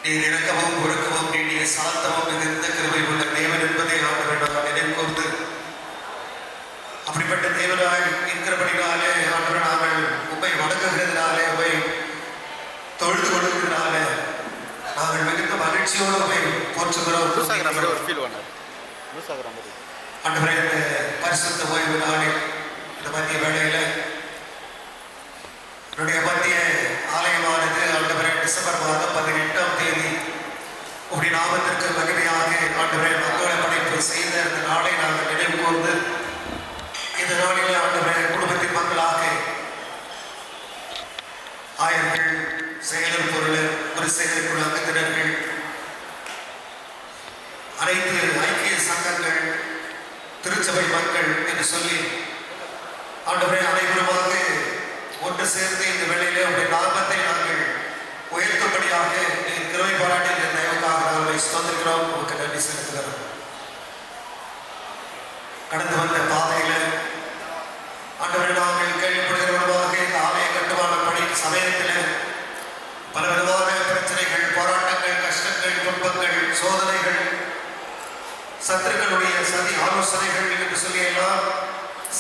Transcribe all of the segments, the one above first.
நீர் இறக்கவும் பொறுக்கவும் நீடிய சாந்தமும் மிகுந்த கிருபை உள்ள தேவன் என்பதை ஆண்டவர் நான் நினைவு கூர்ந்து அப்படிப்பட்ட தேவனாய் இருக்கிறபடினாலே ஆண்டவர் நாங்கள் உண்மை வணங்குகிறதுனாலே உண்மை தொழுது கொள்கிறதுனாலே நாங்கள் மிகுந்த மகிழ்ச்சியோடு உண்மை போற்றுகிறோம். ஆண்டவரே, இந்த பரிசுத்த ஓய்வு நாளில் இந்த மத்திய வேளையில என்னுடைய மத்திய ஆலயமானது ஆண்டவரே டிசம்பர் மாதம் 18ஆம் தேதி உடைய நாமத்திற்கு மகிமையாக ஆண்டவரே மங்கள படைப்பு செய்த இந்த நாளை நாங்கள் நினைவு கூர்ந்து இந்த நாளில் ஆண்டவரே குடும்பத்தின் மக்களாக ஆயர்கள், செயலர் பொருளர், குருசேகர் குழு அங்கத்தினர்கள், அனைத்து ஐக்கிய சங்கங்கள், திருச்சபை மக்கள் என்று சொல்லி ஆண்டவரே அனைவருமாக ஒன்று சேர்ந்து இந்த வேளையிலே உடைய நாமத்தை நாங்கள் உயர்த்தும்படியாக நீர் கிருபை பாராட்டி இந்த தயவுக்காக நாங்கள் ஸ்தோத்திரிக்கிறோம். உங்களுக்கு நன்றி செலுத்துகிறோம். கடந்து வந்த பாதையில ஆண்டவரே நாங்கள் கேள்விப்படுகிறவர்களாக இந்த ஆலய கட்டுமான பணி சமயத்தில் பல விதமான பிரச்சனைகள், போராட்டங்கள், கஷ்டங்கள், துன்பங்கள், சோதனைகள், சத்துருக்களுடைய சதி ஆலோசனைகள் என்று சொல்லி எல்லாம்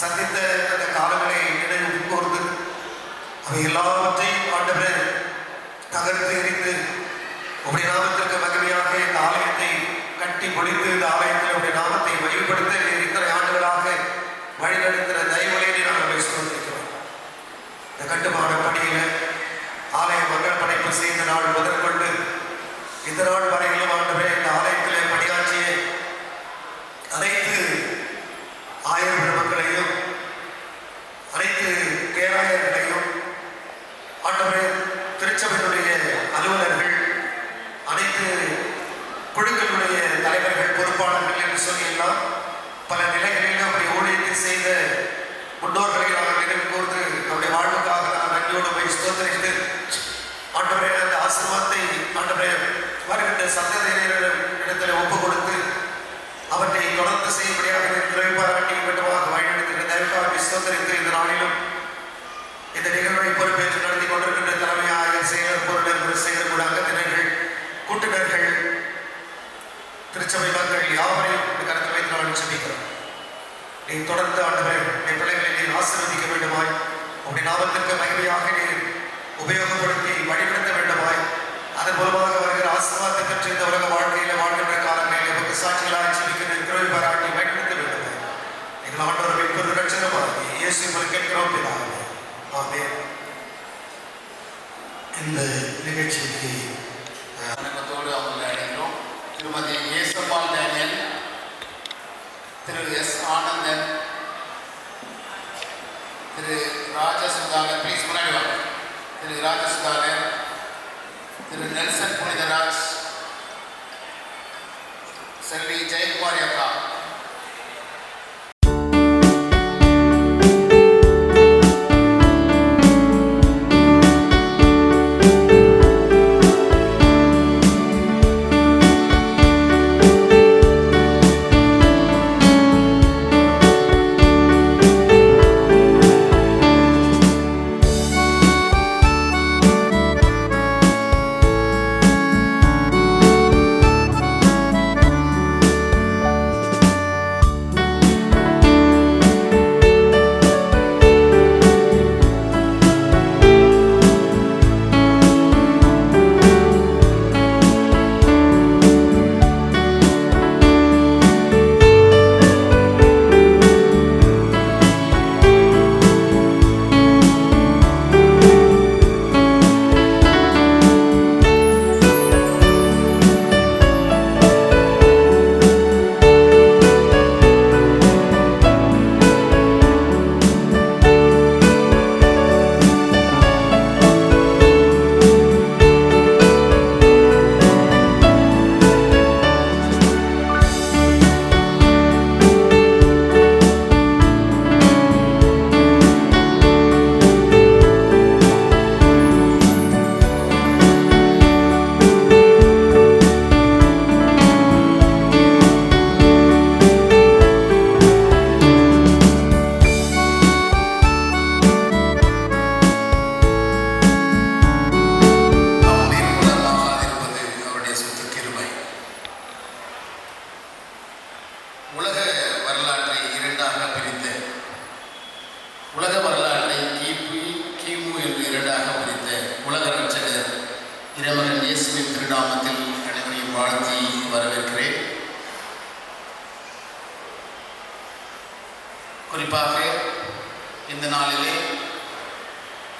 சந்தித்த அந்த காலங்களை நினைவு கூர்ந்து அவை எல்லாவற்றையும் ஆண்டவரே தகர்த்து எறிந்து உடைய நாமத்திற்கு மகிமையாக இந்த ஆலயத்தை கட்டி முடித்து இந்த ஆலயத்தில் உடைய நாமத்தை வழிபடுத்த இத்தனை ஆண்டுகளாக வழிநடத்துகிற தயவுகளை நாங்கள் சொல்லியிருக்கிறோம். இந்த கட்டுமான பணியில ஆலய மங்கள் படைப்பு செய்த நாள் முதற்கொண்டு இந்த நாள் வரையிலும் ஆண்டவரே இந்த ஆலயத்திலே பணியாற்றிய அனைத்து ஆயிரம் மக்களையும் அனைத்து பேராயர்களையும் ஆண்டவரே திருச்சபையினுடைய அலுவலர்கள், அனைத்து குழுக்களுடைய தலைவர்கள், பொறுப்பாளர்கள் என்று சொல்லி எல்லாம் பல நிலைகளிலும் அப்படி ஊழியத்தை செய்த முன்னோர்களை நாங்கள் நினைவு கூர்ந்து நம்முடைய வாழ்வுக்காக நாங்கள் நன்றியோடு போய் ஸ்தோத்திரித்து ஆண்டவரே அந்த ஆசீர்வாதத்தை ஆண்டவரே வருகின்ற சந்ததியினர் இடத்துல ஒப்பு கொடுத்து அவற்றை தொடர்ந்து செய்யும்படியாக கிருபை பாராட்டி மட்டுமாக வழிநடத்துகிற தயவுக்காக ஸ்தோத்திரித்து இந்த நாளிலும் இந்த நிகழ்வை பொறுப்பேற்று நடத்தி கொண்டிருக்கின்ற தலைமையாக செயலர் பொருளர் குருசேகர் குழு அங்கத்தினர்கள், கூட்டுநர்கள், திருச்சபை மக்கள் யாவரையும் இந்த கருத்து வைத்து நாங்கள் சந்திக்கிறோம். நீ தொடர்ந்து ஆண்டவரே என் பிள்ளைகளை நீர் ஆசீர்வதிக்க வேண்டுமாய், உடைய நாமத்திற்கு மகிமையாக நீர் உபயோகப்படுத்தி வழிநடத்த வேண்டுமாய், அதன் மூலமாக வருகிற ஆசீர்வாதத்தை பெற்று இந்த உலக வாழ்க்கையில் வாழ்கின்ற காலங்களில் எமக்கு சாட்சிகளாக ஜீவிக்கின்ற கிருபை பாராட்டி வழிநடத்த வேண்டுமாய் எங்கள் ஆண்டவர் மீட்பர் இரட்சகராகிய இயேசு கேட்கிறோம் பிதாவே. ஆமென். இந்த நிகழ்ச்சிக்கு வணக்கத்தோடு அவங்களை அழைக்கிறோம். திருமதி ஏசப்பால் டேனியல், திரு எஸ் ஆனந்தன், திரு ராஜசுதாகர், ப்ளீஸ் முன்னாடி வாங்க, திரு ராஜசுதாகர், திரு நெல்சன் புனிதராஜ், செல்வி ஜெயக்குமாரி அக்கா, வாழ்த்தி வரவேற்கிறேன். குறிப்பாக இந்த நாளிலே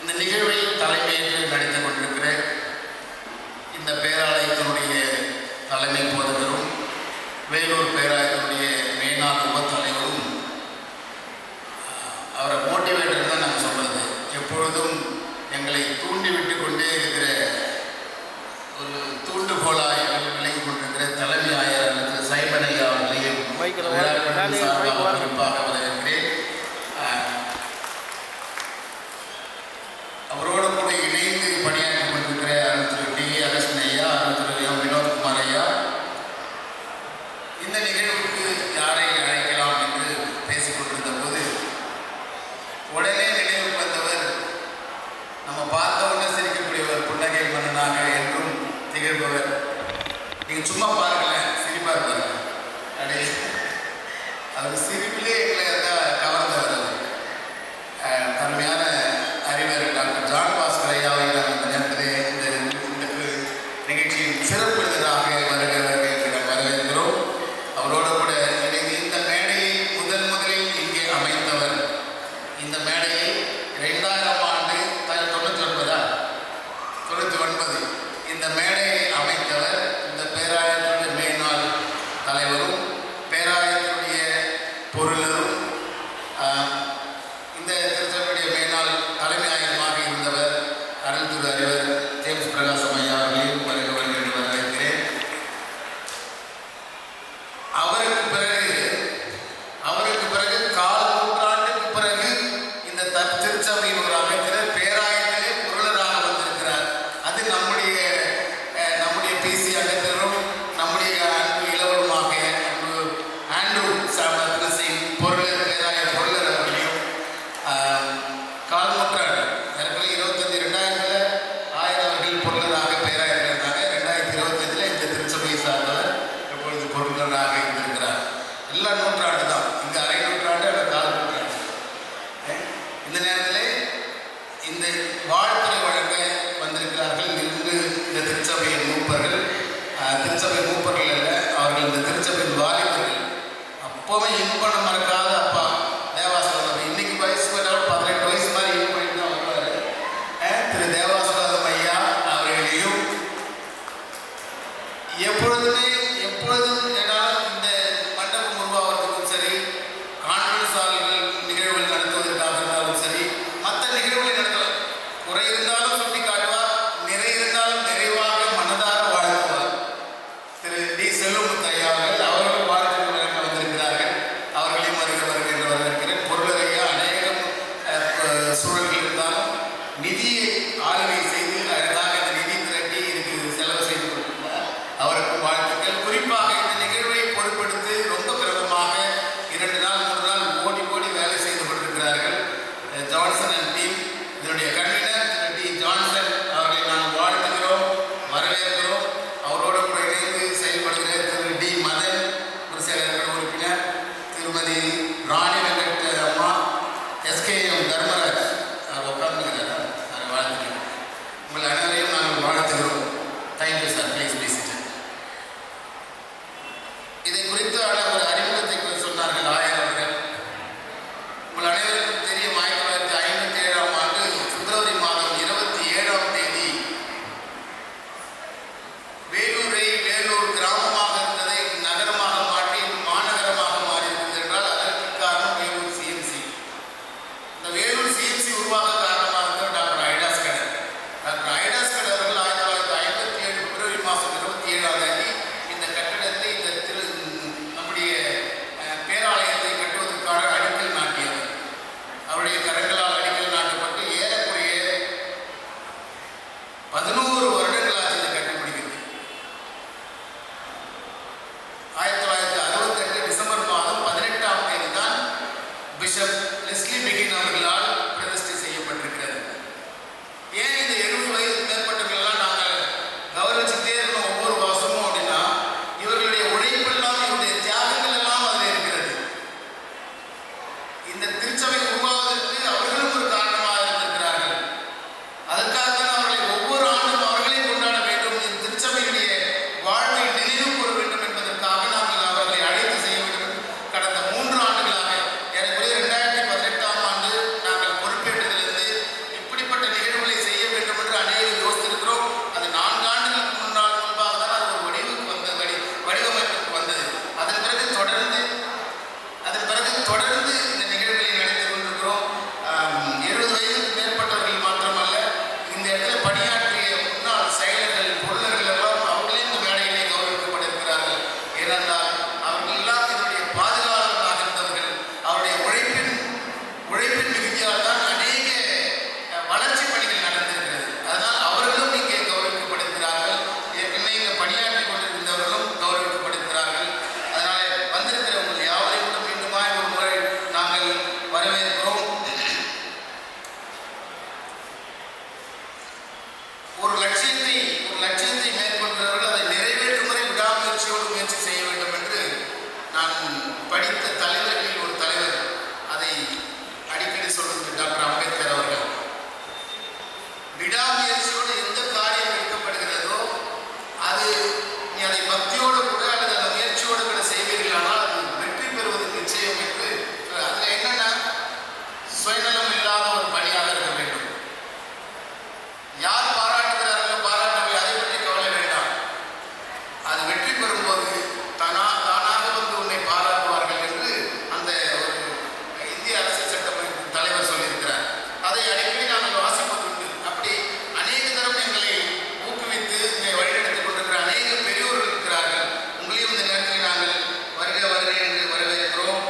இந்த நிகழ்வை தலைமையேற்று நடித்துக் கொண்டிருக்கிற இந்த பேராலயத்தினுடைய தலைமை போதகரும் வேலூர் பேராலயத்தினுடைய மேனாள் உப தலைவரும் அவரை மோட்டிவேட்டர் தான் நாங்கள் சொல்கிறது. எப்பொழுதும் எங்களை தூண்டிவிட்டு கொண்டே இருக்கிற ஒரு தூண்டுகோலாய் விலகி கொண்டிருக்கிற தலைமை ஆயர் சைமன் ஐயா அவர்களையும் குறிப்பாக வரவேற்கிறேன். அவரோடு கூட இணைந்து பணியாற்றி கொண்டிருக்கிற திரு டி அலட்சுமி ஐயா, திரு எம் வினோத்குமார் ஐயா, இந்த நிகழ்வுக்கு யாரை அழைக்கலாம் என்று பேசிக் கொண்டிருந்த போது உடனே நினைவுக்கு வந்தவர் நம்ம பார்த்தவுடனே சிரிக்கக்கூடியவர், புன்னகை மன்னனாக என்றும் திகழ்பவர். நீங்கள் சும்மா பாருங்களேன், சிரிப்பா இருப்பாரு. அப்படி அவர் சிரிப்பிலே எங்களை கவர்ந்தவர். தன்மையான அறிவர் டாக்டர் ஜான் பாஸ்கர் ஐயாவை இந்த நேரத்திலே இந்த நிகழ்ச்சியின் சிறப்பு விருந்தினராக வரவேற்கிறோம். அவரோடு கூட இணைந்து இந்த மேடையை முதலில் இங்கே அமைத்தவர். இந்த மேடையை 2000 ஆண்டு 99 இந்த மேடையை அமைத்தவர் இந்த பேராயத்தினுடைய மேனாள் தலைவரும் பேராயத்தினுடைய பொருளரும் இந்த திருச்சபையுடைய மேனாள் தலைமை ஆயமாக இருந்தவர் அருள் திரு அறிவர் ஜேம்ஸ் பிரகாசம் ஐயா அவர்களையும் வரவேற்கிறேன். அவருக்கு பிறகு 4 நூற்றாண்டுக்கு பிறகு இந்த திருச்சபையின் ஒரு அமைச்சர் பேராயத்திலே பொருளராக வந்திருக்கிறார். அது நம்முடைய பிசி அங்கத்தினரும் நம்முடைய அன்பு இளவலுமாக ஆண்ட்ரூ சாமர்த்தின சிங் பேராய பொருளர் அவர்களையும் 4 நூற்றாண்டு 2000 அவர்கள் பொருளராக பேராயர்கள் இருந்தாங்க. 2025 இந்த திருச்சபையை சார்ந்தவர் இப்பொழுது பொருளராக இருந்திருக்கிறார். எல்லா நூற்றாண்டு தான், இங்கே அரை நூற்றாண்டு அல்ல 4 நூற்றாண்டு. இந்த நேரத்தில் இந்த வாழ்த்துறை வழங்க வந்திருக்கிறார்கள் இருந்து இந்த திருச்சபையின் மூப்பர்கள். திருச்சபை மூப்பர்கள் அல்ல, அவர்கள் இந்த திருச்சபையின் வாலிபர்கள். அப்போவே இன்பம் மறக்காத அப்பா தேவாசலம். இன்னைக்கு வயசு 18 வயசு மாதிரி இன்பம் தான் வருவார். திரு தேவாசலம் ஐயா அவர்களையும் எப்பொழுதும் ஏன்னாலும் இந்த மண்டபம் உருவாகிறதுக்கும் சரி, கான்ஃபரன்ஸ் ஹால்கள் நிகழ்வுகள் நடத்துவதற்காக இருந்தாலும் சரி, மற்ற நிகழ்வுகளை நடத்தலாம். குறை இருந்தாலும் சுட்டி காட்டுவார், நிறை இருந்தாலும் நிறைவாக மனதார வாழ்த்துவார். திரு டி செல்வமுத்து ஐயா அவர்கள் வாழ்த்து வழங்க வந்திருக்கிறார்கள். அவர்களையும் வருகிறவர்கள் என்று வரவேற்கிறேன். பொருளரையா அநேகம் சூழல்கள் இருந்தாலும் நிதியை ஆளுகை செய்து அழகாக இந்த நிதி திரட்டி இதுக்கு செலவு செய்து கொடுக்கிறார். அவருக்கு வாழ்த்துக்கள். குறிப்பாக இந்த நிகழ்வை பொறுப்பெடுத்து ரொம்ப கிரமமாக 2 நாள் 3 நாள் ஓடி வேலை செய்து கொண்டிருக்கிறார்கள் ஜான்சன் அண்ட் டீம். இதனுடைய கன்வீனர் திரு டி ஜான்சன் அவர்களை நாம் வாழ்த்துகிறோம், வரவேற்கிறோம். அவரோடு கூட இணைந்து செயல்படுகிற திரு டி மதன் செயலர்கள் உறுப்பினர், திருமதி ராணி வெங்கட் அம்மா, SKM தர்மராஜ் அவர் உட்கார்ந்துக்கிறார். அதை வாழ்த்துக்கிறேன். விடாமுயற்சியோடு எந்த காரியம் எடுக்கப்படுகிறதோ அது நீ அதை பக்தியோடு கூட அல்லது அந்த முயற்சியோடு கூட செய்வீர்களானால் அது வெற்றி பெறுவது நிச்சயம் என்று அதில் என்னன்னா சுயநலம் இல்லாத ஒரு பணியாக இருக்க வேண்டும். யார் பாராட்டுகிறார்களோ பாராட்டவில்லை அதை பற்றி கவலை வேண்டாம். அது வெற்றி பெறும்போது தானாக வந்து உன்னை பாராட்டுவார்கள் என்று அந்த ஒரு இந்திய அரசியல் சட்டமன்ற தலைவர் சொல்லியிருக்கிறார். அதை அடிக்கடி நாங்கள் வாசிப்பதுண்டு. அப்படி அநேக தரம் எங்களை ஊக்குவித்து வழிநடத்திக் கொண்டிருக்கிற அநேக பெரியோர்கள் இருக்கிறார்கள். உங்களையும் இந்த நேரத்தில் நாங்கள் வருக வருக என்று வரவேற்கிறோம்.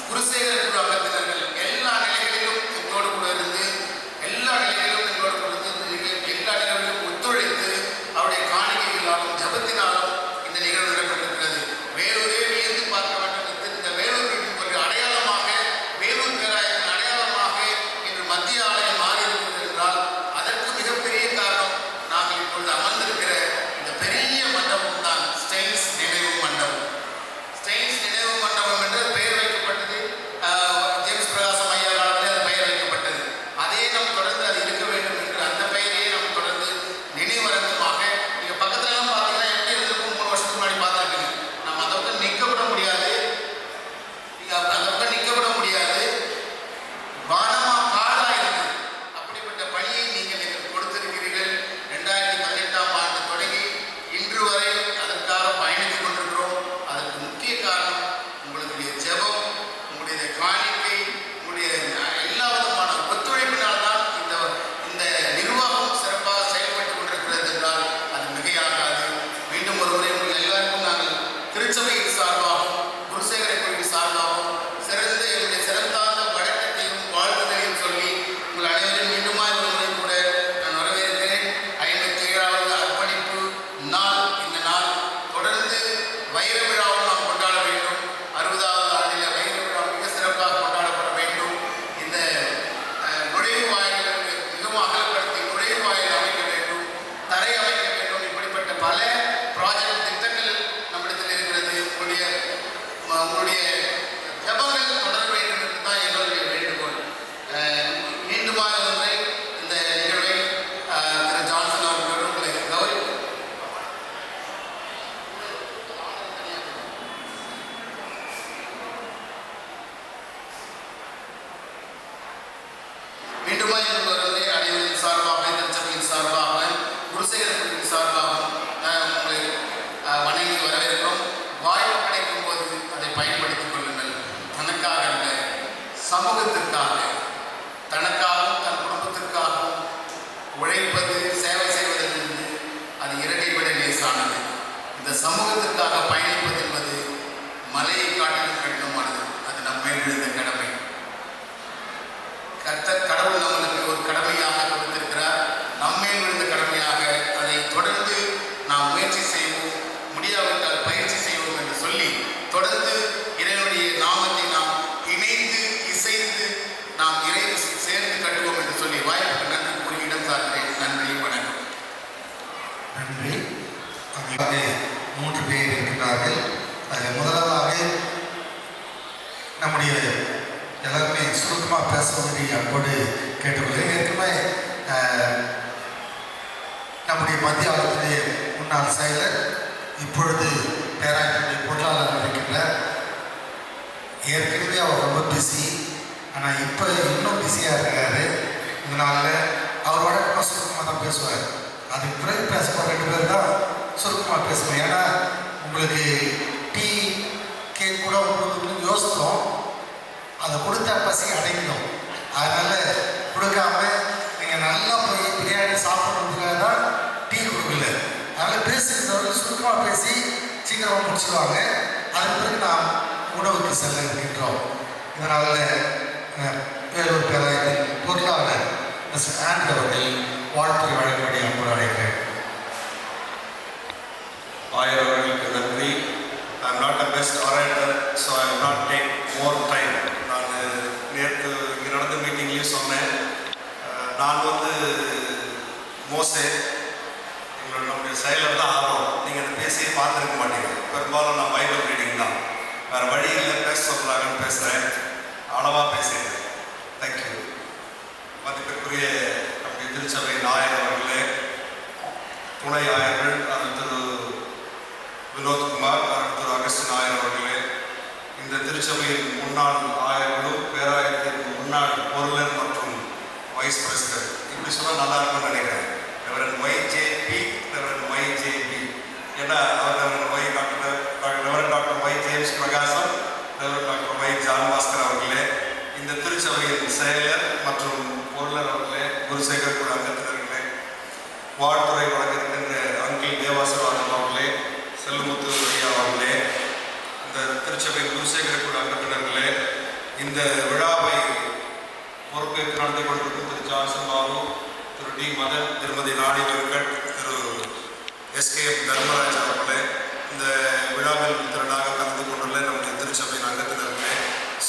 குருசேகர குழு அங்கத்தினர்கள் எல்லா நிலைகளிலும் எங்களோடு கூட இருந்து எல்லா நிலைகளிலும் ஒத்துழைத்து அவருடைய காணிக்கைகளாலும் ஜபத்தினாலும் இந்த நிகழ்வு நடைபெற்றிருக்கிறது. வேலூரே வியந்து பார்க்க வேண்டும். இந்த வேலூர் ஒரு அடையாளமாக, வேலூர் பேராயத்தின் அடையாளமாக இன்று மத்திய ஆலயம் மாறியிருக்கிறது என்றால் அதற்கு மிகப்பெரிய காரணம் நாங்கள் இப்பொழுது அமர்ந்திருக்கிற இந்த பெரிய மண்டபம் தான் ஸ்டெயின்ஸ் நினைவு மண்டபம். ஸ்டெயின்ஸ் நினைவு மண்டபம் என்று பெயர் வைக்கப்பட்டது. ஜேம்ஸ் பிரகாசம் ஐயா காலத்தில் அது பெயர் வைக்கப்பட்டது. அதே நாம் தொடர்ந்து அது இருக்க வேண்டும் என்று அந்த பெயரையே நாம் தொடர்ந்து நினைவரங்கமாக நீங்கள் பக்கத்துலலாம் பார்த்தீங்கன்னா எப்படி இருந்திருக்கும் 3 வருஷத்துக்கு முன்னாடி பார்த்துருக்கீங்க. நம்ம அந்த பக்கம் நிற்க விட முடியாது. அந்த பக்கம் நிற்க விட முடியாது. வானமாக காடாக இருக்குது. அப்படிப்பட்ட பணியை நீங்கள் எங்களுக்கு கொடுத்திருக்கிறீர்கள். 2018ஆம் ஆண்டு தொடங்கி இன்று வரை அதற்காக பயணித்துக் கொண்டிருக்கிறோம். அதற்கு முக்கிய காரணம் உங்களுடைய ஜெபம், உங்களுடைய காணிக்கை, உங்களுடைய எல்லா விதமான ஒத்துழைப்பினால்தான் இந்த நிர்வாகம் சிறப்பாக செயல்பட்டு கொண்டிருக்கிறது என்றால் அது மிகையாகாது. மீண்டும் ஒருமுறை உங்கள் எல்லாருக்கும் நாங்கள் திருச்சபையின் சார்பாகவும் குருசேகர குழுவின் சார்பாகவும் என்னுடைய சிறந்தாந்த வழக்கத்தையும் வாழ்த்துதலையும் சொல்லி உங்கள் அனைவரும் மீண்டுமாய் ஒருமுறை கூட நான் வரவேற்கிறேன். 57வது அர்ப்பணிப்பு நாள் இந்த நாள் தொடர்ந்து வைர விழாவும் நாம் கொண்டாட வேண்டும். 60வது ஆண்டில் வைர விழா மிக சிறப்பாக கொண்டாடப்பட வேண்டும். இந்த நுழைவாயில் மிகவும் அகலப்படுத்தி நுழைவாயில் அமைக்க வேண்டும், தரை அமைக்க வேண்டும். இப்படிப்பட்ட பல ப்ராஜெக்ட் திட்டங்கள் நம்மிடத்தில் இருக்கிறது. உங்களுடைய ஜபங்கள் தொடர வேண்டும் என்று தான் எங்களுடைய வேண்டுகோள். மீண்டுமாக ஒன்றை இந்த நிகழ்வை திரு ஜான்சன் அவர்களோடு உங்களை கௌரவி மீண்டுமா என்று வருவதை அனைவரின் சார்பாக, திருச்சபையின் சார்பாக, குருசேகர குழுவின் சார்பாகவும் உங்களை வணங்கி வரவேற்கிறோம். வாய்ப்பு கிடைக்கும் போது அதை பயன்படுத்திக் கொள்ளுங்கள். தனக்காக அல்ல, சமூகத்திற்காக, தனக்காகவும் தன் குடும்பத்திற்காகவும் உழைப்பது, சேவை செய்வதிலிருந்து அது இரண்டை விட லேசானது. இந்த சமூகத்திற்காக பயணிப்பது என்பது மலையை காட்டிலும் கடினமானது. அது நம்மை விழுந்த கடமை. கடவுள் நம்மளுக்கு ஒரு கடமையாக கொடுத்திருக்கிறார். நம்மை விழுந்த கடமையாக அதை தொடர்ந்து நாம் முயற்சி செய்வோம். முடியாவிட்டால் பயிற்சி செய்வோம் என்று சொல்லி தொடர்ந்து இறைவனுடைய நாமத்தை நாம் இணைந்து இசைந்து நாம் இறை சேர்ந்து கட்டுவோம் என்று சொல்லி வாய்ப்புக்கு நன்றி கூறி இடம் சார்கிறேன். நன்றி, வணக்கம். நன்றி. அங்கே 3 பேர் இருக்கிறார்கள். அதில் முதலாவதாக நம்முடைய எல்லாருமே சுருக்கமாக பேச வேண்டிய அன்போடு கேட்டுக்கொள்கிறேன். ஏற்கனவே நம்முடைய மத்திய ஆலயத்திலே முன்னாள் செயலர், இப்பொழுது பேராயத்தினுடைய பொருளாளர் இருக்கின்றார். ஏற்கனவே அவர் ரொம்ப பிஸி, ஆனால் இப்போ இன்னும் பிஸியாக இருக்காரு. இதனால் அவர் வழக்கமாக சுருக்கமாக தான் பேசுவார். அதுக்கு பிறகு பேசுவார் 2 பேர் தான் சுருக்கமாக பேசுவோம். ஏன்னா உங்களுக்கு டீ கேக் கூட உங்களுக்கு யோசித்தோம், அதை கொடுத்தா பசி அடைக்கணும். அதனால் கொடுக்காம நீங்கள் நல்லா போய் பிரியாணி சாப்பிட்றதுக்காக தான் டீ கொடுக்கல. அதனால் பேசுகிறவர்கள் சுருக்கமாக பேசி சீக்கிரமாக முடிச்சுடுவாங்க. அதுக்கு பிறகு நாம் உணவுக்கு செல்ல இருக்கின்றோம். இதனால் வேலூர் பேராயத்தின் பொருளாளர் மிஸ்டர் ஆண்ட்ரூ அவர்கள் வாழ்த்துறை வழங்கக்கூடிய அன்பு அழைக்கிறேன். ஆயரவர்களுக்கு நன்றி. I am not a best orator, so I will not take more time. நான் நேற்று இங்கே நடந்த மீட்டிங்லேயும் சொன்னேன், நான் மோசே நம்முடைய செயலர் தான் ஆர்வம். நீங்கள் அதை பேசியே பார்த்துருக்க மாட்டீங்க. பெரும்பாலும் நான் பைபிள் ரீடிங் தான், வேறு வழி இல்லை, பேச சொல்கிறாங்கன்னு பேசுகிறேன், அளவாக பேசுகிறேன். தேங்க்யூ. மதிப்பிற்குரிய நம்முடைய திருச்சபை நாயர் அவர்களே, துணை ஆயர்கள் அருள் திரு வினோத்குமார், அருள் திரு அகஸ்டின் நாயர் அவர்களே, இந்த திருச்சபையின் முன்னாள் ஆயர்களும் பேராயத்தின் முன்னாள் பொருளர் மற்றும் வைஸ் பிரசிடென்ட், இப்படி சொன்னால் நல்லா இருக்கும்னு நினைக்கிறேன். ரெவரண்ட் YJP, ரெவரண்ட் YJP, ஏன்னா அவர் ரெவரண்ட் டாக்டர் Y ஜேம்ஸ் பிரகாசம், reverend doctor Y John Bhaskar அவர்களே, இந்த திருச்சபையின் செயலர் மற்றும் பொருளர் அவர்களே, குருசேகர் குழு அங்கத்தினர்களே, வாழ்த்துறை வழங்கிருக்கின்ற அங்கிள் தேவாசிர்வாதம் அவர்களே, செல்லுமுத்து ஐயா அவர்களே, இந்த திருச்சபையின் குருசேகர் குழு அங்கத்தினர்களே, இந்த விழாவை பொறுப்பேற்று நடந்து கொண்டிருக்கும் திரு ஜான்சன் பாபு, திரு டி மதன், திருமதி ராணி வெங்கட், திரு SKF தர்மராஜ் அவர்களே, இந்த விழாவில் திரளாக கலந்து கொண்டுள்ள நம்முடைய திருச்சபையின் அங்கத்தினர்களே,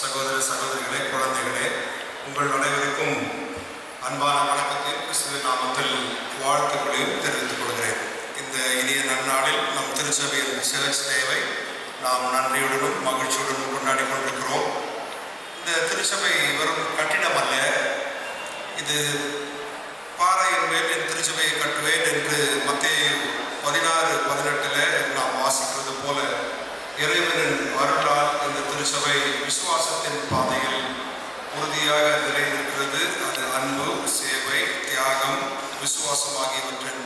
சகோதர சகோதரிகளே, குழந்தைகளே, உங்கள் அனைவருக்கும் அன்பான வணக்கத்தையும் கிறிஸ்துவின் நாமத்தில் வாழ்த்துக்களையும் தெரிவித்துக் கொள்கிறேன். இந்த இனிய நன்னாளில் நம் திருச்சபையின் சர்ச் தேவை நாம் நன்றியுடனும் மகிழ்ச்சியுடனும் கொண்டாடி கொண்டிருக்கிறோம். இந்த திருச்சபை வெறும் கட்டிடம் அல்ல, இது பாறையின் மேல் என் திருச்சபையை கட்டுவேன் என்று மத்தேயு 16:18 நாம் வாசிக்கிறது போல இறைவனின் அருளால் இந்த திருச்சபை விசுவாசத்தின் பாதையில் உறுதியாக நிலைநிற்கிறது. அது அன்பு, சேவை, தியாகம், விசுவாசம் ஆகியவற்றின்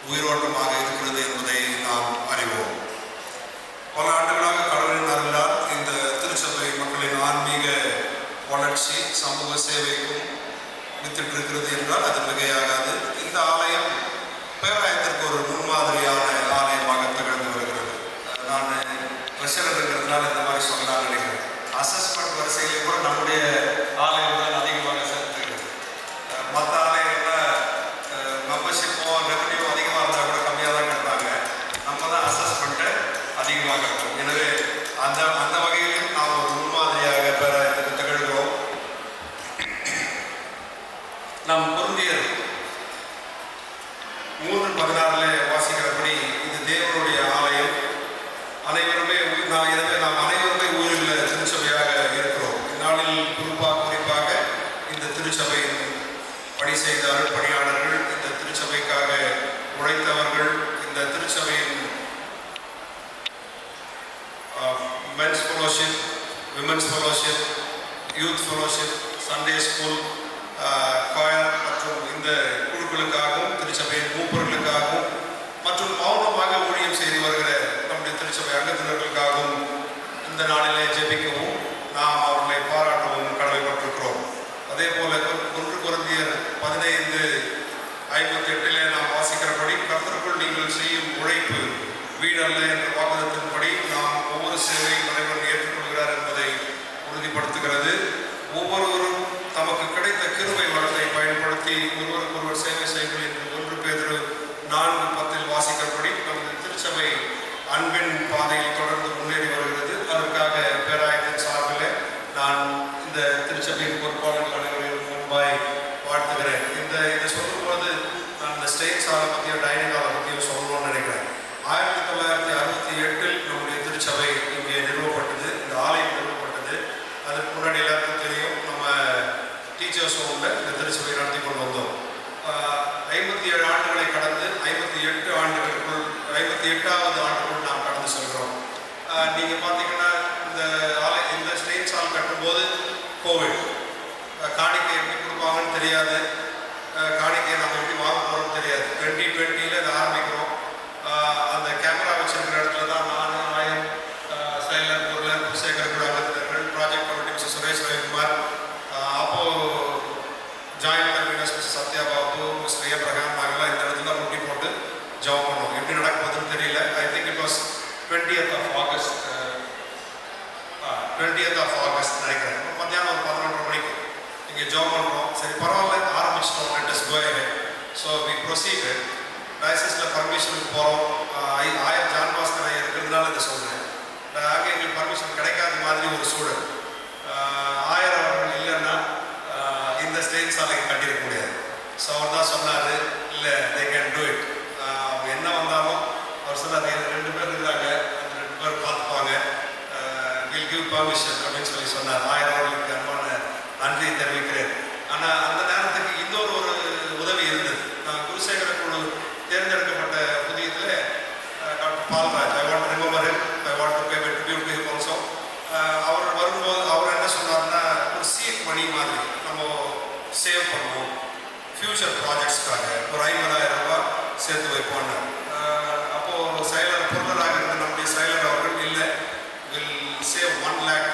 உயிரோட்டமாக இருக்கிறது என்பதை நாம் அறிவோம். பல ஆண்டுகளாக கடவுளின் அருளால் இந்த திருச்சபை மக்களின் ஆன்மீக வளர்ச்சி, சமூக சேவைக்கும் வித்திட்டிருக்கிறது என்றால் அது மிகையாகாது. இந்த ஆலயம் பேராயத்திற்கு ஒரு முன்மாதிரியான ஆலயமாக திகழ்ந்து வருகிறது. நான் பிரஷர் இருக்கிறதுனால இந்த மாதிரி சொல்லலாம் நினைக்கிறேன். அசஸ்மெண்ட் வரிசையிலே கூட நம்முடைய ஆலயம் தான் அதிகமாக செலுத்துகிறது. மற்ற ஆலயங்களில் மெம்பர்ஷிப்போ ரெவன்யூ அதிகமாக இருந்தால் கூட கம்மியாக தான் கட்டுறாங்க. நம்ம தான் அசஸ்மெண்ட்டை அதிகமாக கட்டுறோம். எனவே அந்த வகையிலும் நாம் ஒரு முன்மாதிரியாக பேராயத்துக்கு திகழ்கிறோம். நம் குருந்தியர் 3:16 வாசிக்கிறபடி இது தேவனுடைய ஆலயம், அனைவருமே நாம் அனைவருமே ஊரில் திருச்சபையாக இருக்கிறோம். இந்நாளில் குறிப்பாக இந்த திருச்சபையின் பணி செய்த அருட்பணியாளர்கள், இந்த திருச்சபைக்காக உழைத்தவர்கள், இந்த திருச்சபையின் men's fellowship, women's fellowship, youth fellowship, Sunday school, choir மற்றும் இந்த குழுக்களுக்காகவும் திருச்சபையின் மூப்பர்களுக்காகவும் மற்றும் மௌனமாக ஊழியம் செய்து வருகிற நம்முடைய திருச்சபை அங்கத்தினர்களுக்காகவும் இந்த நாளிலே ஜெபிக்கவும் நாம் அவர்களை பாராட்டவும் கடமைப்பட்டிருக்கிறோம். அதே போல 1 கொரிந்தியர் 15:58 நாம் வாசிக்கிறபடி கர்த்தருக்குள் நீங்கள் செய்யும் உழைப்பு வீடல்ல என்ற வாக்குதத்தின்படி நாம் ஒவ்வொரு சேவையும் இறைவன் ஏற்றுக்கொள்கிறார் என்பதை உறுதிப்படுத்துகிறது. ஒவ்வொருவரும் தமக்கு கிடைத்த கிருபை வளத்தை பயன்படுத்தி ஒருவருக்கொருவர் சேவை செய்வது என்று 1 பேதுரு 4:10 வாசிக்கிறபடி நமது திருச்சபை அன்பின் பாதையில் தொடர்ந்து முன்னேறி வருகிறது. அதற்காக பேராயத்தின் சார்பில் நான் இந்த திருச்சபையின் பொறுப்பாளர்கள் அனைவரையும் முன்பாய் வாழ்த்துகிறேன். இதை சொல்லும்போது நான் இந்த ஸ்டேஜ் ஹாலை பற்றியும் டைனிங் ஹாலை பற்றியும் சொல்லணும்னு நினைக்கிறேன். 1968 நம்முடைய திருச்சபை இங்கே நிறுவப்பட்டது, இந்த ஆலயம் நிறுவப்பட்டது. அதுக்கு முன்னாடி எல்லாருக்கும் தெரியும், நம்ம டீச்சர்ஸ் ஹோமில் இந்த திருச்சபை நடத்தி கொண்டு வந்தோம். 57 ஆண்டுகளை கடந்து 58 ஆண்டுகளுக்குள் 58வது ஆண்டுக்குள் நாம் கடந்து செல்கிறோம். நீங்கள் பார்த்தீங்கன்னா இந்த ஸ்டேஜ் ஹால் கட்டும்போது கோவிட், காணிக்கை எப்படி கொடுப்பாங்கன்னு தெரியாது, காணிக்கையை நம்ம எப்படி வாங்க போகிறோம்னு தெரியாது. 2020 இதை ஆரம்பிக்கிறோம். அந்த கேமரா வச்சிருக்கிற இடத்துல தான் நான், ஆயம், செயலர், பொருளர், குருசேகர் குழு அங்கத்தினர்கள், project committee mister Suresh Ravikumar, அப்போது joint conveners mister Sathya Babu, mister Abraham, நாங்கள்லாம் இந்த இடத்துல முட்டி போட்டு ஜாப் பண்ணோம். எப்படி நடக்குதுன்னு தெரியல. I think it was 20th of August நினைக்கிறேன். மத்தியானம் ஒரு 11:30 மணிக்கு இங்கே ஜாப் பண்ணுறோம். சரி பரவாயில்ல, ஆரம்பிச்சிட்டோம், let us go ahead. So we proceeded. டயசிஸில் பர்மிஷனுக்கு போகிறோம். ஆயர் ஜான் பாஸ்கர் ஐயர் இருக்கிறதுனால இதை சொல்கிறேன். அங்கே எங்களுக்கு பர்மிஷன் கிடைக்காத மாதிரி ஒரு சூழல். ஆயர் அவர்கள் இல்லைன்னா இந்த ஸ்டேஜ் சாலைக்கு கட்டியிருக்க முடியாது. ஸோ அவர் தான் சொன்னார், இல்லை தே கேன் டூ இட். அவங்க என்ன வந்தாலும் அவர் சொன்னார், 2 பேர் இருக்கிறாங்க, அந்த 2 பேர் பார்த்துப்பாங்க, வில் கிவ் பர்மிஷன் அப்படின்னு சொன்னார். ஆயர் அவர்களுக்கு அன்பான நன்றியை தெரிவிக்கிறேன். ஆனால் அந்த நேரத்துக்கு இன்னொரு உதவி இருந்தது. ஆரம்பித்தாங்க. ஒரு 50,000 ரூபாய் சேர்த்து வைப்போன்னு. அப்போது செயலர் பொருளராக இருந்த நம்முடைய செயலர் அவர்கள் இல்லை, will save 1 lakh,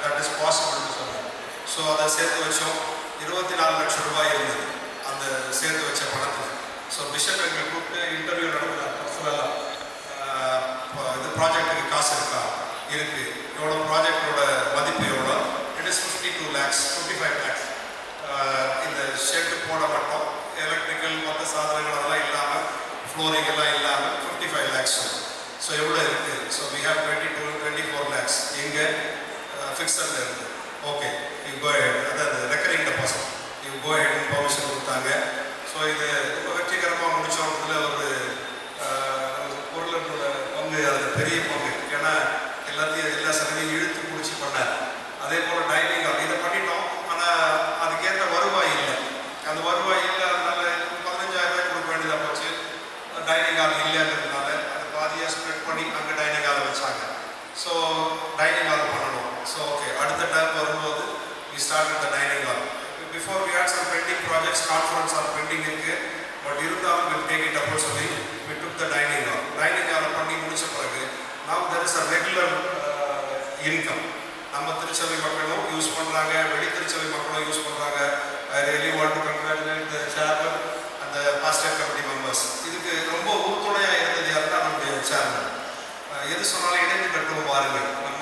that is பாசிபிள்னு சொன்னாங்க. ஸோ அதை சேர்த்து வச்சோம். 24 லட்சம் ரூபாய் இருந்தது அந்த சேர்த்து வச்ச பணத்தில். ஸோ பிஷப் எங்களை கூப்பிட்டு இன்டர்வியூ நடத்தினார். பர்சனலாக இது ப்ராஜெக்டுக்கு காசு இருக்கா? இருக்குது. எவ்வளோ ப்ராஜெக்டோட மதிப்பு எவ்வளோ? It is 52 lakhs, 55 lakhs. இந்த ஷெட்டு போட மாட்டோம், எலக்ட்ரிக்கல் மற்ற சாதனங்கள் அதெல்லாம் இல்லாமல், ஃப்ளோரிங் எல்லாம் இல்லாமல் 55 lakhs. ஸோ எவ்வளோ இருக்குது? ஸோ வி ஹேவ் 24 lakhs எங்கே ஃபிக்ஸடில் இருக்குது. ஓகே, யூ கோ ஹெட், அதாவது ரெக்கரிங் டெபாசிட், யூ கோ ஹெட்னு பர்மிஷன் கொடுத்தாங்க. ஸோ இது ரொம்ப வெற்றிகரமாக முடிச்சோன்றதுல ஒரு பொருளோட பங்கு, அதில் பெரிய பங்கு. ஏன்னா எல்லாத்தையும் எல்லா செலவையும் இழுத்து பிடிச்சி பண்ணார். அதே போல் டைனிங் ஹால் இதை பண்ணிட்டோம். ஆனால் அதுக்கேற்ற வருவாய் இல்லை. அந்த வருவாய் இல்லை, அதனால 15,000 ரூபாய் கொடுக்க வேண்டியதாக போச்சு. டைனிங் ஹால் இல்லைங்கிறதுனால அதை பாதியாக ஸ்ப்ரெட் பண்ணி அங்கே டைனிங் ஹாலை வச்சாங்க. ஸோ டைனிங் ஹால் பண்ணணும். ஸோ ஓகே, அடுத்த டைம் வரும்போது we started the dining hall. Before we had some pending projects, conference hall pending இருக்கு, பட் இருந்தாலும் we'll take it up சொல்லி we took the dining hall. Dining hall பண்ணி முடிச்ச பிறகு now there is a regular income. நம்ம திருச்சபை மக்களும் use பண்ணுறாங்க, வெளி திருச்சபை மக்களும் யூஸ் பண்ணுறாங்க. I really want to congratulate the chairman and the pastor committee members. இதுக்கு ரொம்ப உறுதுணையாக இருந்தது யாருன்னா நம்முடைய சேர்மன். எது சொன்னாலும் இணைந்து கட்டுவோம் பாருங்கள். நம்ம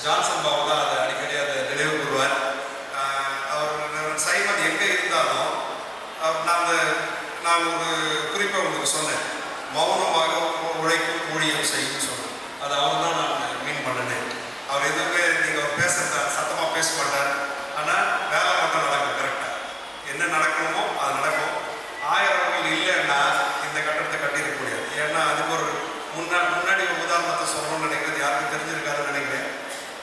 ஜான்சன் பாபு தான் அதை அடிக்கடி அதை நினைவு கூறுவார். அவர் சைமன் எங்கே இருந்தாலும் நான் ஒரு குறிப்பை உங்களுக்கு சொன்னேன், மௌனமாக உழைக்கும் ஊழியம் செய்யும் சொன்னேன். அது அவர் தான் நான் மீன் பண்ணினேன். அவர் எதுவுமே நீங்கள் பேசுகிறத சத்தமாக பேச மாட்டார், ஆனால் வேலை மட்டும் நடக்கும். கரெக்டாக என்ன நடக்கணுமோ அது நடக்கும். 1000 அவர்கள் இல்லைன்னா இந்த கட்டடத்தை கட்டியிருக்க முடியாது. ஏன்னா அதுக்கு ஒரு முன்னாடி ஒரு உதாரணத்தை சொல்லணும்னு நினைக்கிறது யாருக்கும் தெரிஞ்சிருக்காருன்னு நினைக்கிறேன்.